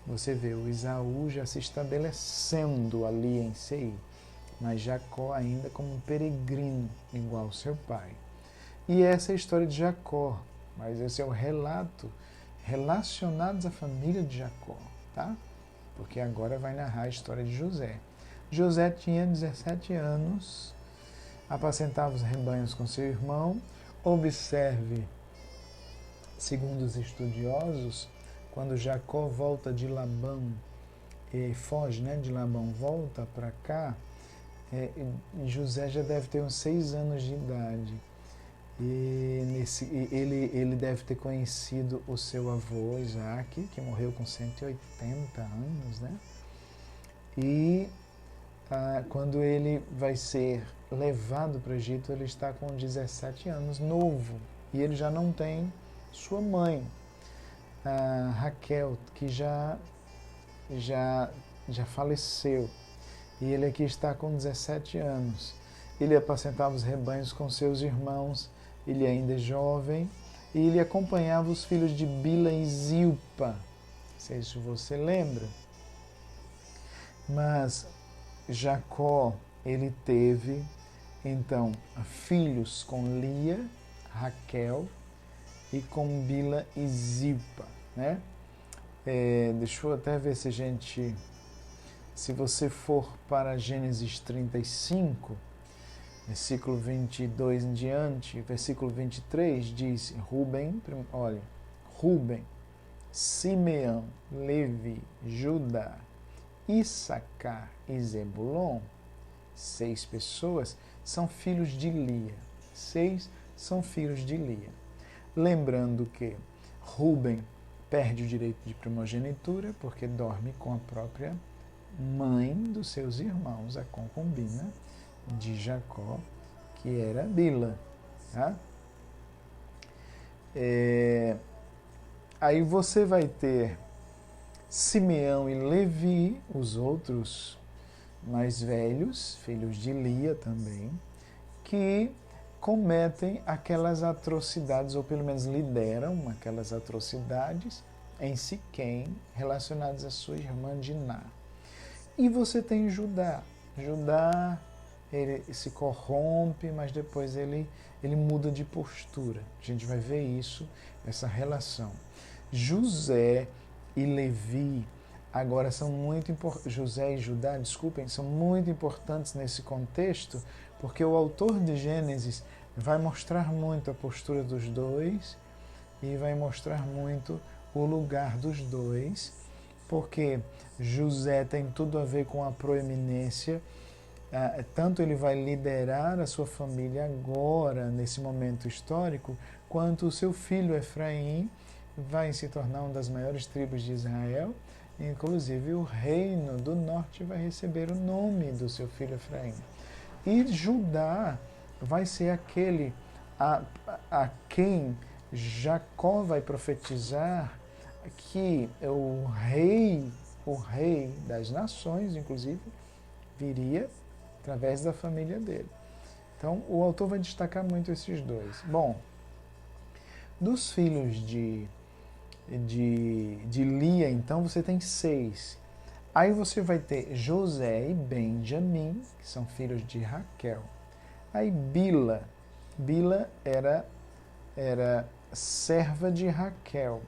Você vê o Esaú já se estabelecendo ali em Seir, mas Jacó ainda como um peregrino, igual seu pai. E essa é a história de Jacó, mas esse é o relato relacionados à família de Jacó, tá? Porque agora vai narrar a história de José. José tinha 17 anos, apacentava os rebanhos com seu irmão. Observe, segundo os estudiosos, quando Jacó volta de Labão, foge, né, de Labão, volta para cá, José já deve ter uns 6 anos de idade. E ele deve ter conhecido o seu avô Isaac, que morreu com 180 anos, né? E quando ele vai ser levado para o Egito, ele está com 17 anos, novo. E ele já não tem sua mãe, Raquel, que já faleceu. E ele aqui está com 17 anos. Ele apacentava os rebanhos com seus irmãos, ele ainda é jovem, e ele acompanhava os filhos de Bila e Zilpa. Não sei se você lembra. Mas Jacó, ele teve, então, filhos com Lia, Raquel e com Bila e Zilpa, né? Deixa eu até ver se você for para Gênesis 35, versículo 22 em diante, versículo 23 diz, Rúben, Simeão, Levi, Judá, Issacar e Zebulon, 6 pessoas, são filhos de Lia. 6 são filhos de Lia. Lembrando que Rúben perde o direito de primogenitura porque dorme com a própria mãe dos seus irmãos, a concubina de Jacó, que era Bila. Tá? Aí você vai ter Simeão e Levi, os outros mais velhos, filhos de Lia também, que cometem aquelas atrocidades, ou pelo menos lideram aquelas atrocidades em Siquém, relacionadas à sua irmã Diná. E você tem Judá. Judá, ele se corrompe, mas depois ele muda de postura. A gente vai ver isso, essa relação. José e Levi agora são muito importantes, José e Judá, desculpem, são muito importantes nesse contexto, porque o autor de Gênesis vai mostrar muito a postura dos dois e vai mostrar muito o lugar dos dois porque José tem tudo a ver com a proeminência, tanto ele vai liderar a sua família agora, nesse momento histórico, quanto o seu filho Efraim vai se tornar uma das maiores tribos de Israel. Inclusive o reino do norte vai receber o nome do seu filho Efraim. E Judá vai ser aquele a quem Jacó vai profetizar que o rei das nações, inclusive, viria através da família dele. Então, o autor vai destacar muito esses dois. Bom, dos filhos de Lia, então, você tem 6. Aí você vai ter José e Benjamim, que são filhos de Raquel. Aí Bila era serva de Raquel.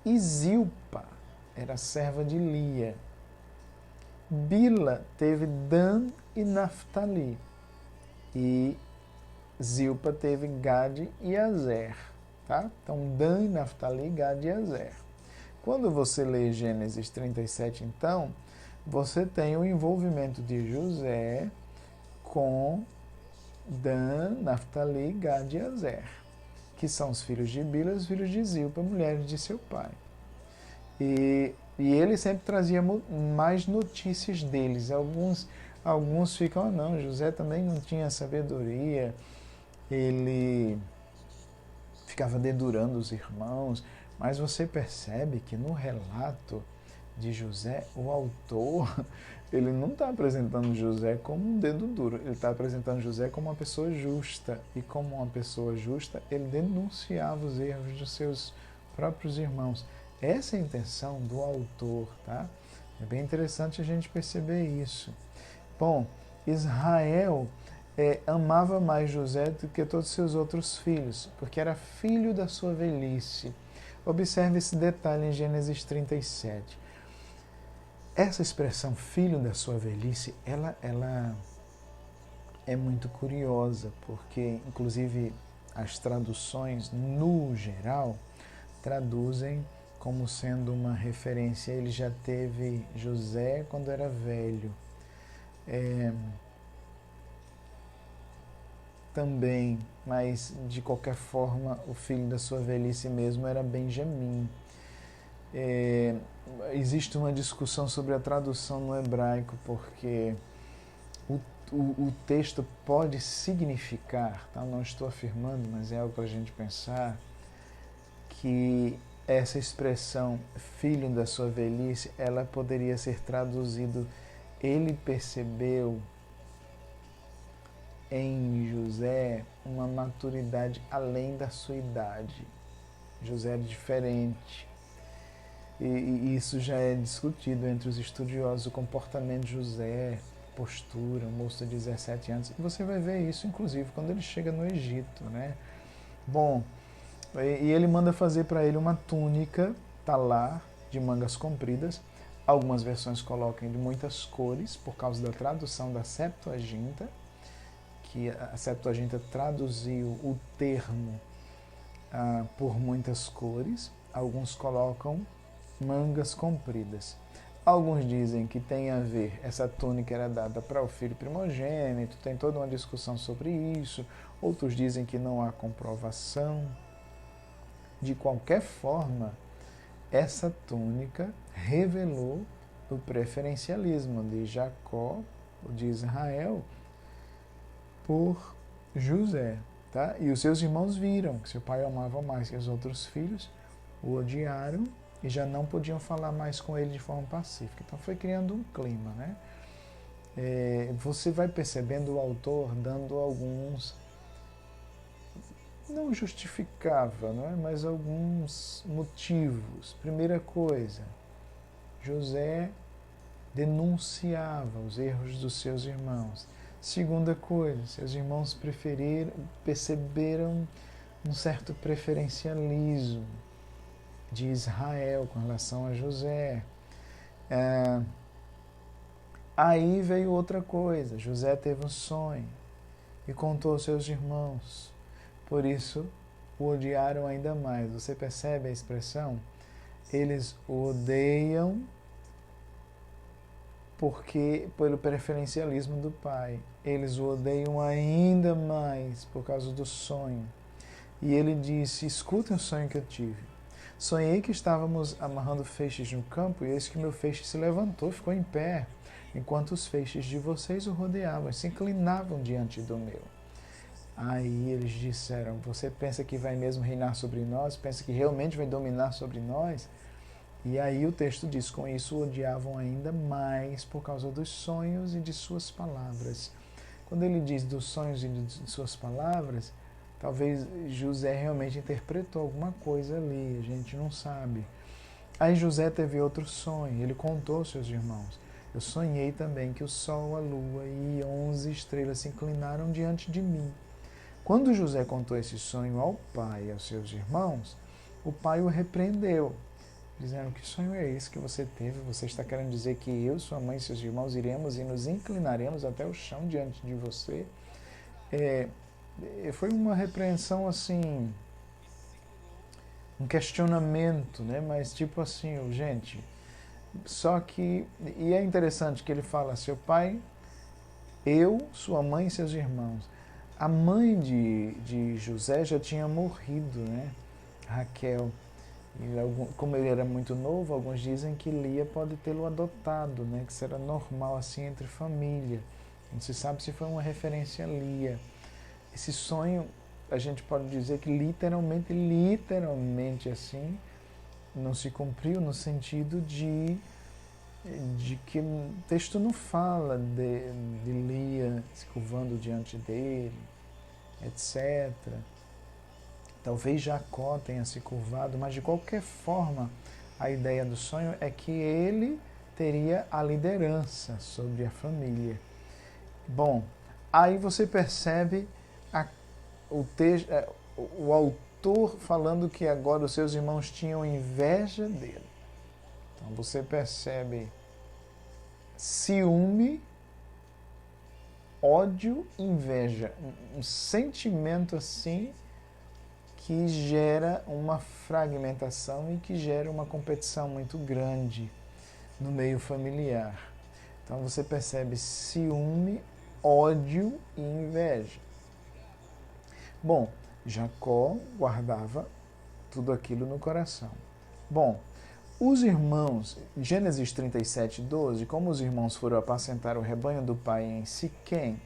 E Zilpa era serva de Lia. Bila teve Dan e Naftali. E Zilpa teve Gade e Azer. Tá? Então, Dan e Naftali, Gade e Azer. Quando você lê Gênesis 37, então, você tem o envolvimento de José com Dan, Naftali, Gade e Azer, que são os filhos de Bila e os filhos de Zilpa, mulheres de seu pai. E ele sempre trazia mais notícias deles. Alguns ficam, não, José também não tinha sabedoria, ele ficava dedurando os irmãos, mas você percebe que no relato de José, o autor, ele não está apresentando José como um dedo duro, ele está apresentando José como uma pessoa justa, e como uma pessoa justa, ele denunciava os erros dos seus próprios irmãos. Essa é a intenção do autor, tá? É bem interessante a gente perceber isso. Bom, Israel amava mais José do que todos os seus outros filhos, porque era filho da sua velhice. Observe esse detalhe em Gênesis 37. Essa expressão, filho da sua velhice, ela é muito curiosa, porque, inclusive, as traduções, no geral, traduzem como sendo uma referência. Ele já teve José quando era velho. Também, mas de qualquer forma, o filho da sua velhice mesmo era Benjamim. Existe uma discussão sobre a tradução no hebraico, porque o texto pode significar, tá? Não estou afirmando, mas é algo para a gente pensar, que essa expressão, filho da sua velhice, ela poderia ser traduzido, ele percebeu em José uma maturidade além da sua idade. José era diferente. E isso já é discutido entre os estudiosos, o comportamento de José, postura, um moço de 17 anos. E você vai ver isso, inclusive, quando ele chega no Egito, né? Bom, e ele manda fazer para ele uma túnica talar de mangas compridas. Algumas versões colocam de muitas cores, por causa da tradução da Septuaginta, que a Septuaginta traduziu o termo por muitas cores. Alguns colocam mangas compridas. Alguns dizem que tem a ver, essa túnica era dada para o filho primogênito, tem toda uma discussão sobre isso. Outros dizem que não há comprovação. De qualquer forma, essa túnica revelou o preferencialismo de Jacó, de Israel, por José. Tá? E os seus irmãos viram que seu pai amava mais que os outros filhos, o odiaram e já não podiam falar mais com ele de forma pacífica. Então foi criando um clima, né? Você vai percebendo o autor dando alguns, não justificava, não é? Mas alguns motivos. Primeira coisa, José denunciava os erros dos seus irmãos. Segunda coisa, seus irmãos perceberam um certo preferencialismo de Israel com relação a José. Aí veio outra coisa, José teve um sonho e contou aos seus irmãos, por isso o odiaram ainda mais. Você percebe a expressão? Eles o odeiam porque pelo preferencialismo do pai. Eles o odeiam ainda mais por causa do sonho. E ele disse: escutem o sonho que eu tive. Sonhei que estávamos amarrando feixes no campo e eis que meu feixe se levantou, ficou em pé, enquanto os feixes de vocês o rodeavam, se inclinavam diante do meu. Aí eles disseram: você pensa que vai mesmo reinar sobre nós? Pensa que realmente vai dominar sobre nós? E aí o texto diz: com isso o odiavam ainda mais por causa dos sonhos e de suas palavras. Quando ele diz dos sonhos e de suas palavras, talvez José realmente interpretou alguma coisa ali, a gente não sabe. Aí José teve outro sonho, ele contou aos seus irmãos: eu sonhei também que o sol, a lua e 11 estrelas se inclinaram diante de mim. Quando José contou esse sonho ao pai e aos seus irmãos, o pai o repreendeu, dizendo: que sonho é esse que você teve? Você está querendo dizer que eu, sua mãe e seus irmãos iremos e nos inclinaremos até o chão diante de você? Foi uma repreensão assim, um questionamento, né? Mas tipo assim, gente, só que, e é interessante que ele fala: seu pai, eu, sua mãe e seus irmãos. A mãe de José já tinha morrido, né? Raquel. E, como ele era muito novo, alguns dizem que Lia pode tê-lo adotado, né? Que isso era normal assim entre família. Não se sabe se foi uma referência a Lia. Esse sonho, a gente pode dizer que literalmente assim, não se cumpriu no sentido de que o texto não fala de Lia se curvando diante dele, etc. Talvez Jacó tenha se curvado, mas de qualquer forma, a ideia do sonho é que ele teria a liderança sobre a família. Bom, aí você percebe o autor falando que agora os seus irmãos tinham inveja dele. Então você percebe ciúme, ódio, inveja. Um sentimento assim que gera uma fragmentação e que gera uma competição muito grande no meio familiar. Então você percebe ciúme, ódio e inveja. Bom, Jacó guardava tudo aquilo no coração. Bom, os irmãos, Gênesis 37, 12, como os irmãos foram apacentar o rebanho do pai em Siquém,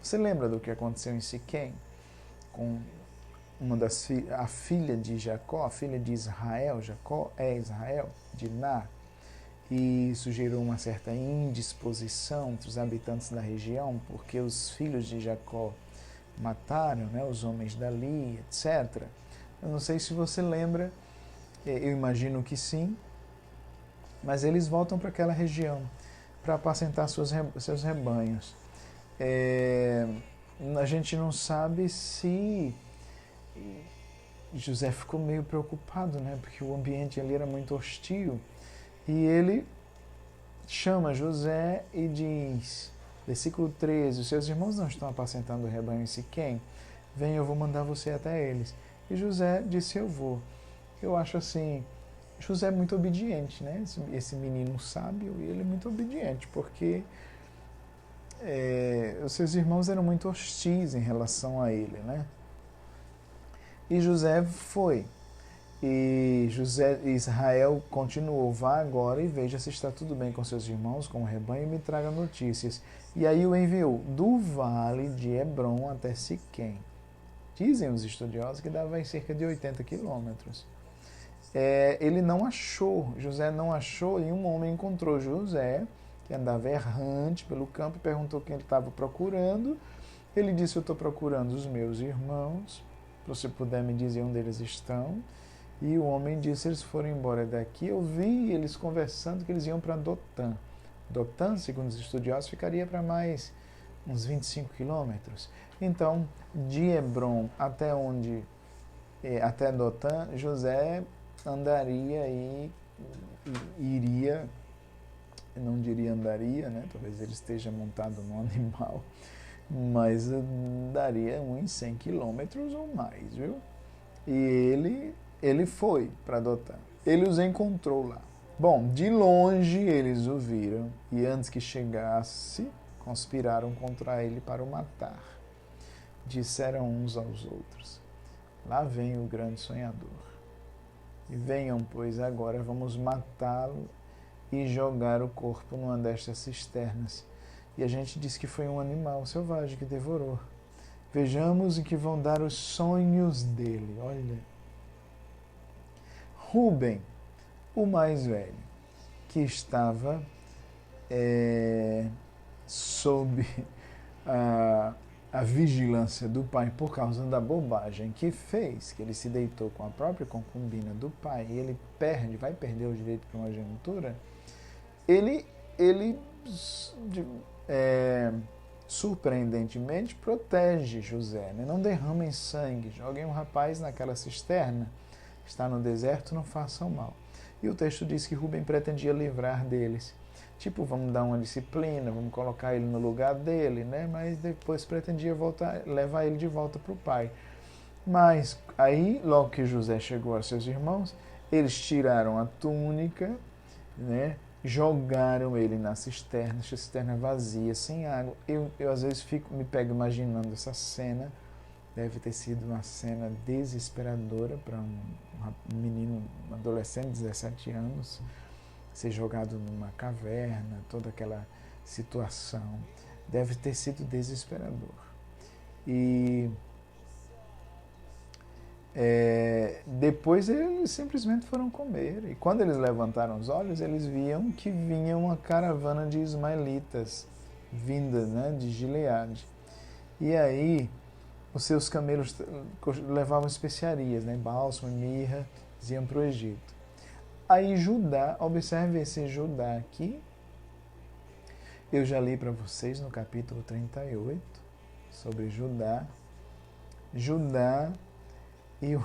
você lembra do que aconteceu em Siquém? Com a filha de Jacó, a filha de Israel, Jacó é Israel, Diná, e isso gerou uma certa indisposição entre os habitantes da região, porque os filhos de Jacó mataram, né, os homens dali, etc. Eu não sei se você lembra, eu imagino que sim, mas eles voltam para aquela região para apacentar seus rebanhos. A gente não sabe se José ficou meio preocupado, né, porque o ambiente ali era muito hostil, e ele chama José e diz, versículo 13, os seus irmãos não estão apacentando o rebanho em Siquém? Vem, eu vou mandar você até eles. E José disse: eu vou. Eu acho assim, José é muito obediente, né? Esse menino sábio, ele é muito obediente, porque os seus irmãos eram muito hostis em relação a ele, né? E José foi. E Israel continuou: vá agora e veja se está tudo bem com seus irmãos, com o rebanho, e me traga notícias. E aí o enviou do vale de Hebrom até Siquém. Dizem os estudiosos que dava em cerca de 80 quilômetros. Ele não achou, José não achou, e um homem encontrou José, que andava errante pelo campo, e perguntou quem ele estava procurando. Ele disse: eu estou procurando os meus irmãos, se você puder me dizer onde eles estão. E o homem disse: eles foram embora daqui. Eu vi eles conversando que eles iam para Dotã. Dotã, segundo os estudiosos, ficaria para mais uns 25 quilômetros. Então, de Hebrom até Dotã, José andaria e iria, eu não diria andaria, né? Talvez ele esteja montado num animal, mas daria uns 100 quilômetros ou mais, viu? E ele foi para Dotã. ele os encontrou lá. Bom, de longe eles o viram e antes que chegasse, conspiraram contra ele para o matar. Disseram uns aos outros: lá vem o grande sonhador. E venham, pois, agora vamos matá-lo e jogar o corpo numa destas cisternas. E a gente diz que foi um animal selvagem que devorou. Vejamos em que vão dar os sonhos dele. Olha. Rúben, o mais velho, que estava sob a vigilância do pai por causa da bobagem que fez, que ele se deitou com a própria concubina do pai e ele vai perder o direito de primogenitura, ele surpreendentemente protege José, né? Não derramem sangue, joguem um rapaz naquela cisterna, está no deserto, não façam mal. E o texto diz que Rúben pretendia livrar deles. Tipo, vamos dar uma disciplina, vamos colocar ele no lugar dele, né? Mas depois pretendia levar ele de volta para o pai. Mas aí, logo que José chegou a seus irmãos, eles tiraram a túnica, né? Jogaram ele na cisterna vazia, sem água. Eu às vezes me pego imaginando essa cena. Deve ter sido uma cena desesperadora para um menino, um adolescente de 17 anos, ser jogado numa caverna, toda aquela situação. Deve ter sido desesperador. E depois eles simplesmente foram comer. E quando eles levantaram os olhos, eles viam que vinha uma caravana de ismaelitas vinda, né, de Gileade. E aí os seus camelos levavam especiarias, né, bálsamo e mirra, iam para o Egito. Aí Judá, observe esse Judá aqui, eu já li para vocês no capítulo 38, sobre Judá. Judá, e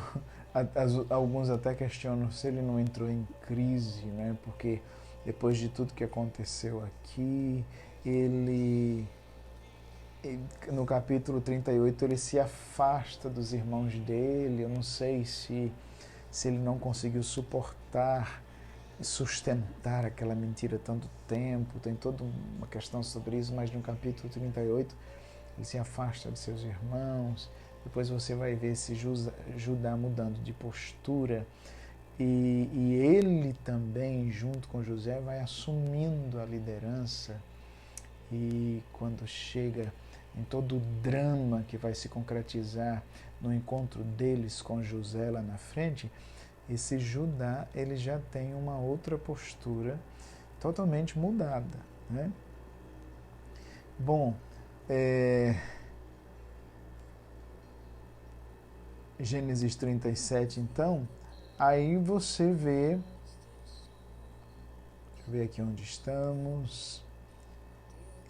alguns até questionam se ele não entrou em crise, né, porque depois de tudo que aconteceu aqui, no capítulo 38, ele se afasta dos irmãos dele. Eu não sei se ele não conseguiu suportar e sustentar aquela mentira tanto tempo. Tem toda uma questão sobre isso, mas no capítulo 38, ele se afasta de seus irmãos. Depois você vai ver esse Judá mudando de postura. E ele também, junto com José, vai assumindo a liderança. E quando chega em todo o drama que vai se concretizar no encontro deles com José lá na frente, esse Judá, ele já tem uma outra postura totalmente mudada, né? Bom, Gênesis 37, então, aí você vê, deixa eu ver aqui onde estamos,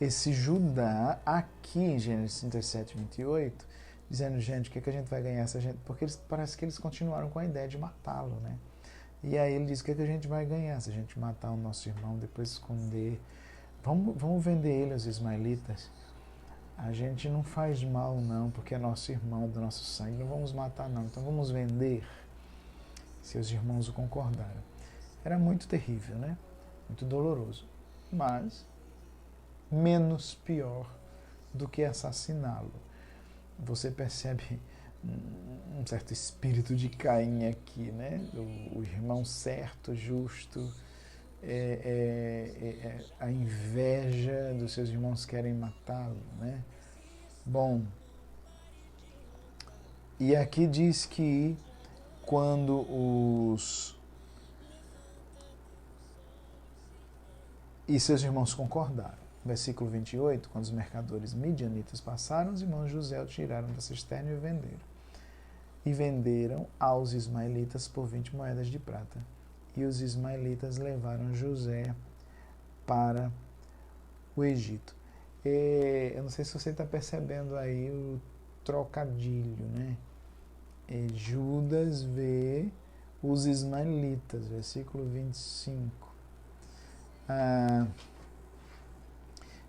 esse Judá, aqui em Gênesis 37, 28, dizendo, gente, o que a gente vai ganhar essa gente? Porque parece que eles continuaram com a ideia de matá-lo, né? E aí ele diz, o que a gente vai ganhar se a gente matar o nosso irmão, depois esconder? Vamos vender ele aos ismaelitas. A gente não faz mal não, porque é nosso irmão, é do nosso sangue, não vamos matar não, então vamos vender. Seus irmãos o concordaram. Era muito terrível, né? Muito doloroso, mas menos pior do que assassiná-lo. Você percebe um certo espírito de Caim aqui, né? O irmão certo, justo, a inveja dos seus irmãos querem matá-lo, né? Bom, e aqui diz que quando e seus irmãos concordaram. Versículo 28, quando os mercadores midianitas passaram, os irmãos José o tiraram da cisterna e o venderam. E venderam aos ismaelitas por 20 moedas de prata. E os ismaelitas levaram José para o Egito. Eu não sei se você está percebendo aí o trocadilho, né? Judas vê os ismaelitas, versículo 25.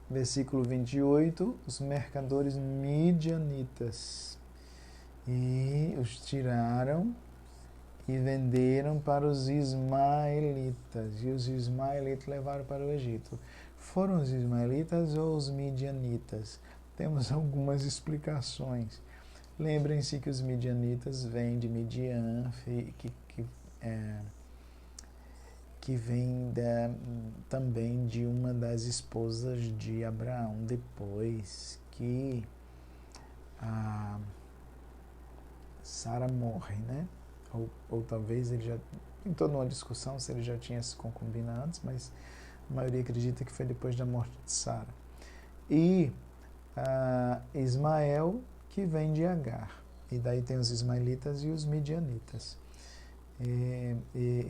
Versículo 28, os mercadores midianitas. E os tiraram e venderam para os ismaelitas, e os ismaelitas levaram para o Egito. Foram os ismaelitas ou os midianitas? Temos algumas explicações. Lembrem-se que os midianitas vêm de Midian, que vem também de uma das esposas de Abraão, depois que a Sara morre, né? Ou talvez ele já... Tem toda uma discussão se ele já tinha essa concubina antes, mas a maioria acredita que foi depois da morte de Sara. E Ismael, que vem de Agar. E daí tem os ismaelitas e os midianitas.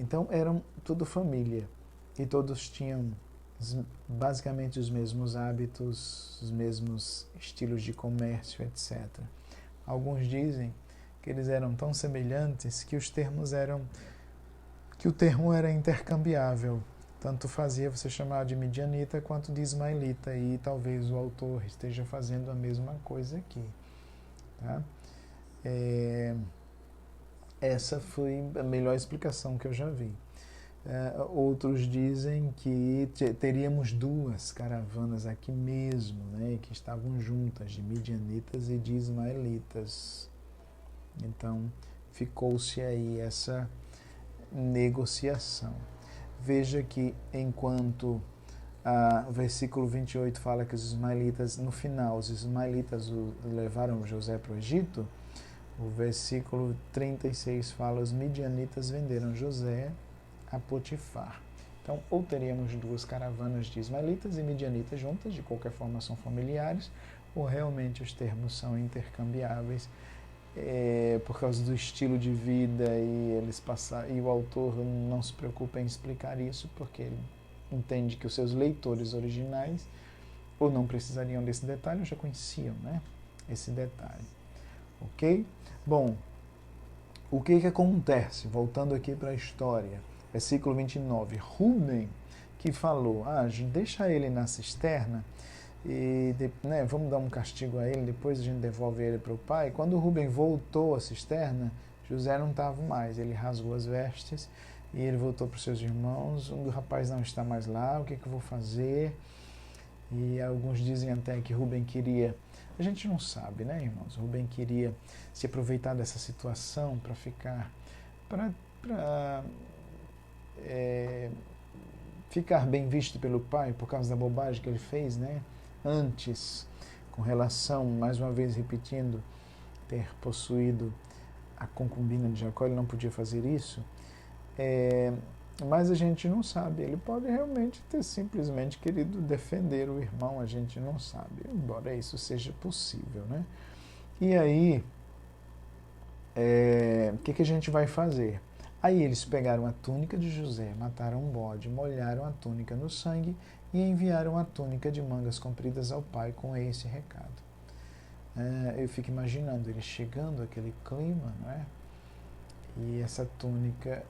Então eram tudo família. E todos tinham basicamente os mesmos hábitos, os mesmos estilos de comércio, etc. Alguns dizem que eles eram tão semelhantes que o termo era intercambiável. Tanto fazia você chamar de midianita quanto de ismaelita, e talvez o autor esteja fazendo a mesma coisa aqui. Tá? Essa foi a melhor explicação que eu já vi. Outros dizem que teríamos duas caravanas aqui mesmo, né, que estavam juntas, de midianitas e de ismaelitas. Então, ficou-se aí essa negociação. Veja que enquanto o versículo 28 fala que os ismaelitas, no final, os ismaelitas levaram José para o Egito, o versículo 36 fala os midianitas venderam José a Potifar. Então, ou teríamos duas caravanas de ismaelitas e midianitas juntas, de qualquer forma são familiares, ou realmente os termos são intercambiáveis, por causa do estilo de vida, e o autor não se preocupa em explicar isso, porque ele entende que os seus leitores originais ou não precisariam desse detalhe, ou já conheciam, né, esse detalhe. Ok? Bom, o que acontece? Voltando aqui para a história, versículo 29, Rúben, que falou, deixa ele na cisterna, e vamos dar um castigo a ele, depois a gente devolve ele para o pai. Quando Rúben voltou à cisterna, José não estava mais, ele rasgou as vestes e ele voltou para os seus irmãos. O rapaz não está mais lá, o que eu vou fazer? E alguns dizem até que Rúben queria, a gente não sabe, né, irmãos? Rúben queria se aproveitar dessa situação para ficar bem visto pelo pai por causa da bobagem que ele fez, né? Antes, com relação, mais uma vez repetindo, ter possuído a concubina de Jacó, ele não podia fazer isso, mas a gente não sabe, ele pode realmente ter simplesmente querido defender o irmão, a gente não sabe, embora isso seja possível, né? E aí, o que a gente vai fazer? Aí eles pegaram a túnica de José, mataram um bode, molharam a túnica no sangue e enviaram a túnica de mangas compridas ao pai com esse recado. Eu fico imaginando ele chegando àquele clima, não é? E essa túnica,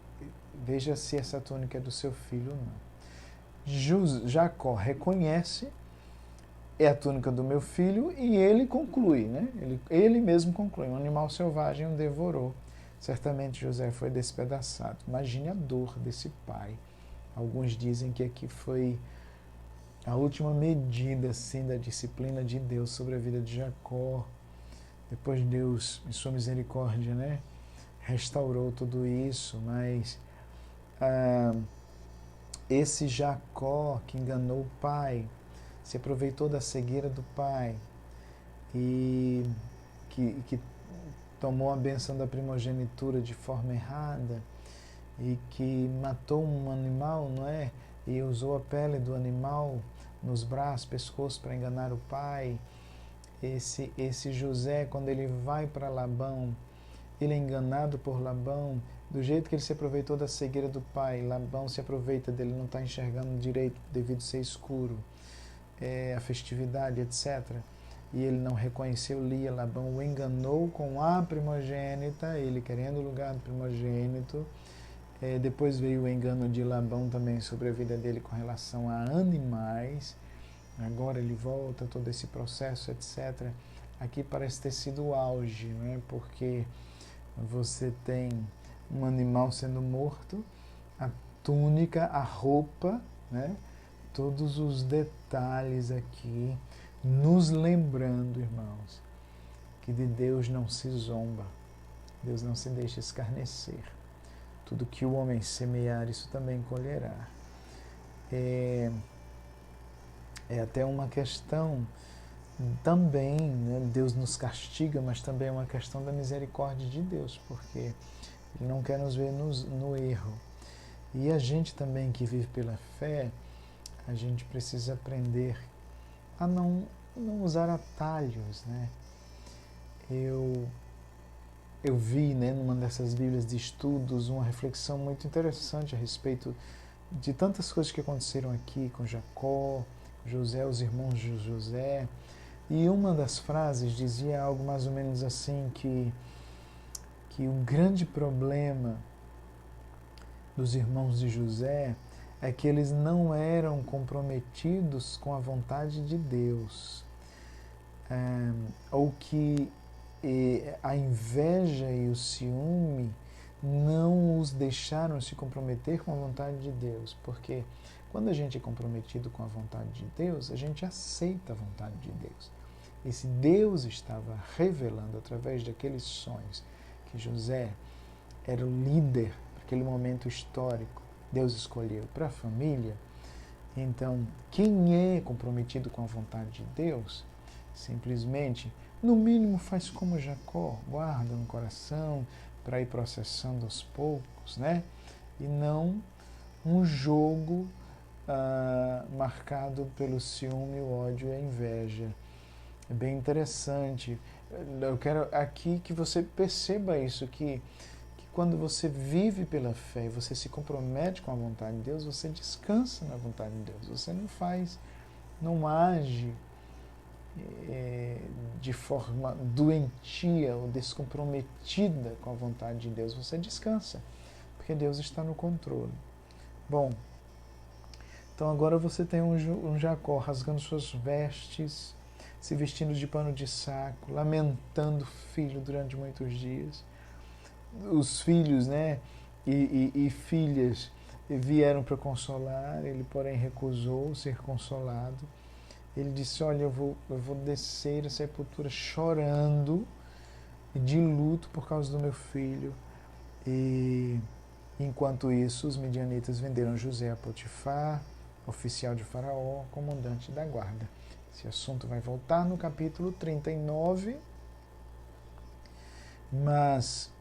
veja se essa túnica é do seu filho ou não. Jacó reconhece, é a túnica do meu filho, e ele conclui, né? Ele mesmo conclui, um animal selvagem o devorou. Certamente José foi despedaçado. Imagine a dor desse pai. Alguns dizem que aqui foi a última medida assim, da disciplina de Deus sobre a vida de Jacó. Depois Deus, em sua misericórdia, né, restaurou tudo isso, mas esse Jacó que enganou o pai, se aproveitou da cegueira do pai e que tomou a bênção da primogenitura de forma errada e que matou um animal, não é? E usou a pele do animal nos braços, pescoço para enganar o pai. Esse José, quando ele vai para Labão, ele é enganado por Labão, do jeito que ele se aproveitou da cegueira do pai. Labão se aproveita dele, não está enxergando direito devido a ser escuro, a festividade, etc. E ele não reconheceu Lia. Labão o enganou com a primogênita, ele querendo o lugar do primogênito. Depois veio o engano de Labão também sobre a vida dele com relação a animais. Agora ele volta, todo esse processo, etc. Aqui parece ter sido o auge, né? Porque você tem um animal sendo morto, a túnica, a roupa, né? Todos os detalhes aqui, nos lembrando, irmãos, que de Deus não se zomba, Deus não se deixa escarnecer. Tudo que o homem semear, isso também colherá. É até uma questão também, né? Deus nos castiga, mas também é uma questão da misericórdia de Deus, porque Ele não quer nos ver no erro. E a gente também que vive pela fé, a gente precisa aprender a não usar atalhos, né? Eu vi, né, numa dessas bíblias de estudos, uma reflexão muito interessante a respeito de tantas coisas que aconteceram aqui com Jacó, José, os irmãos de José. E uma das frases dizia algo mais ou menos assim, que o grande problema dos irmãos de José é que eles não eram comprometidos com a vontade de Deus, ou que a inveja e o ciúme não os deixaram se comprometer com a vontade de Deus, porque quando a gente é comprometido com a vontade de Deus, a gente aceita a vontade de Deus. E se Deus estava revelando através daqueles sonhos que José era o líder para aquele momento histórico, Deus escolheu para a família, então quem é comprometido com a vontade de Deus, simplesmente, no mínimo faz como Jacó, guarda no coração para ir processando aos poucos, né? E não um jogo marcado pelo ciúme, o ódio e a inveja. É bem interessante. Eu quero aqui que você perceba isso, que quando você vive pela fé e você se compromete com a vontade de Deus, você descansa na vontade de Deus. Você não age de forma doentia ou descomprometida com a vontade de Deus. Você descansa, porque Deus está no controle. Bom, então agora você tem um Jacó rasgando suas vestes, se vestindo de pano de saco, lamentando o filho durante muitos dias. Os filhos, né, e filhas vieram para consolar, ele porém recusou ser consolado. Ele disse, olha, eu vou descer a sepultura chorando, de luto por causa do meu filho. E enquanto isso, os midianitas venderam José a Potifar, oficial de Faraó, comandante da guarda. Esse assunto vai voltar no capítulo 39, mas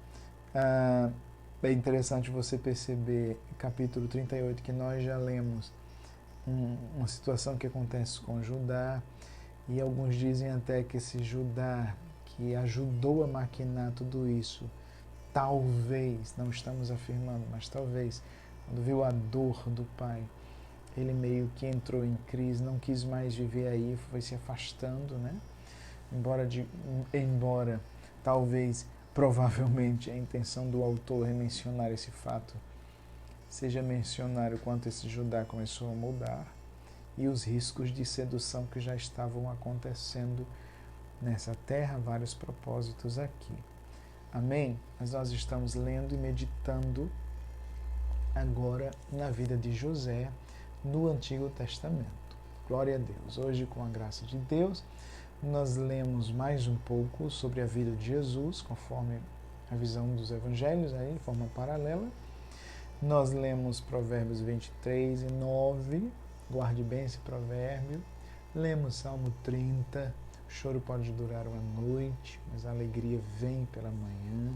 é interessante você perceber, capítulo 38, que nós já lemos uma situação que acontece com Judá, e alguns dizem até que esse Judá que ajudou a maquinar tudo isso, talvez, não estamos afirmando, mas talvez, quando viu a dor do pai, ele meio que entrou em crise, não quis mais viver aí, foi se afastando, né? Embora talvez, provavelmente, a intenção do autor é mencionar esse fato, seja mencionar o quanto esse Judá começou a mudar e os riscos de sedução que já estavam acontecendo nessa terra, vários propósitos aqui. Amém? Mas nós estamos lendo e meditando agora na vida de José no Antigo Testamento. Glória a Deus. Hoje, com a graça de Deus, nós lemos mais um pouco sobre a vida de Jesus, conforme a visão dos evangelhos, aí, de forma paralela. Nós lemos Provérbios 23 e 9, guarde bem esse provérbio. Lemos Salmo 30, o choro pode durar uma noite, mas a alegria vem pela manhã.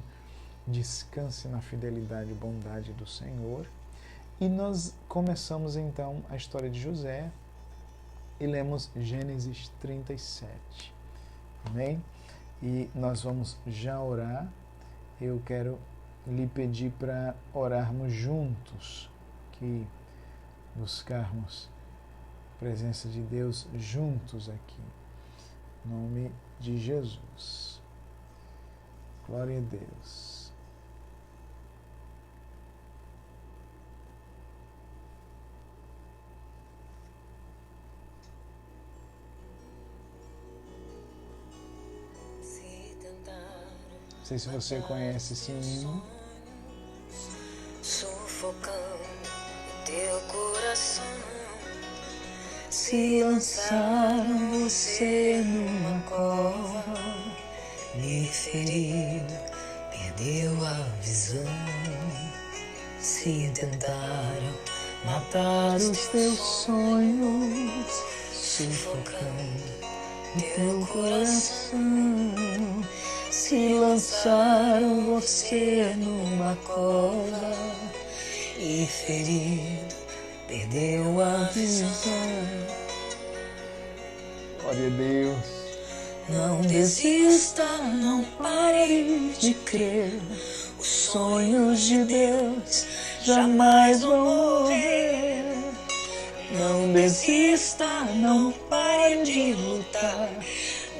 Descanse na fidelidade e bondade do Senhor. E nós começamos então a história de José e lemos Gênesis 37. Amém? E nós vamos já orar. Eu quero lhe pedir para orarmos juntos, que buscarmos a presença de Deus juntos aqui. Em nome de Jesus. Glória a Deus. Não sei se você conhece esse hino. teu coração. Se lançaram você numa cova, e ferido, perdeu a visão. Se tentaram matar os teus sonhos, sufocando o teu coração. Se lançaram você numa cova, e ferido, perdeu a visão. Glória a Deus. Não desista, não pare de crer. Os sonhos de Deus jamais vão morrer. Não desista, não pare de lutar.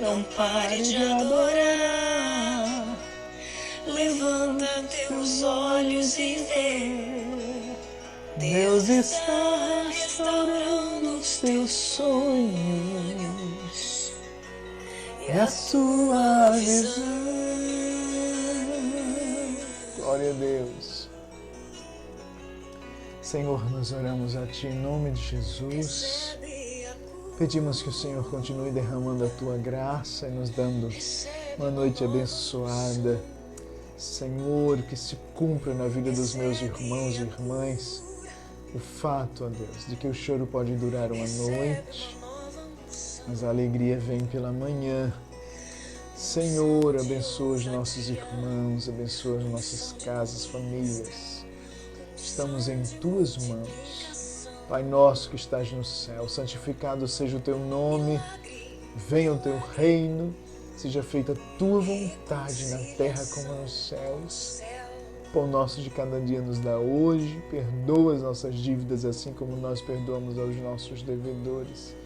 Não pare de adorar. Levanta teus olhos e vê. Deus está restaurando os teus sonhos e a sua visão. Glória a Deus. Senhor, nós oramos a Ti em nome de Jesus. Pedimos que o Senhor continue derramando a Tua graça e nos dando uma noite abençoada. Senhor, que se cumpra na vida dos meus irmãos e irmãs o fato, ó Deus, de que o choro pode durar uma noite, mas a alegria vem pela manhã. Senhor, abençoa os nossos irmãos, abençoa as nossas casas, famílias. Estamos em Tuas mãos. Pai nosso que estás no céu, santificado seja o Teu nome, venha o Teu reino, seja feita a Tua vontade na terra como nos céus. Pão nosso de cada dia nos dá hoje, perdoa as nossas dívidas assim como nós perdoamos aos nossos devedores.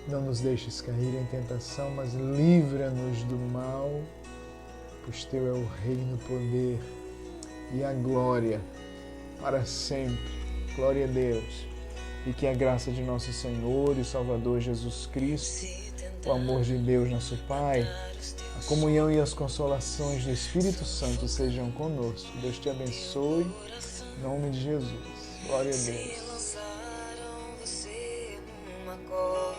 Não nos deixes cair em tentação, mas livra-nos do mal, pois Teu é o reino, o poder e a glória para sempre. Glória a Deus. E que a graça de nosso Senhor e Salvador Jesus Cristo, o amor de Deus nosso Pai, a comunhão e as consolações do Espírito Santo sejam conosco. Deus te abençoe, em nome de Jesus. Glória a Deus. Se lançaram você numa cova,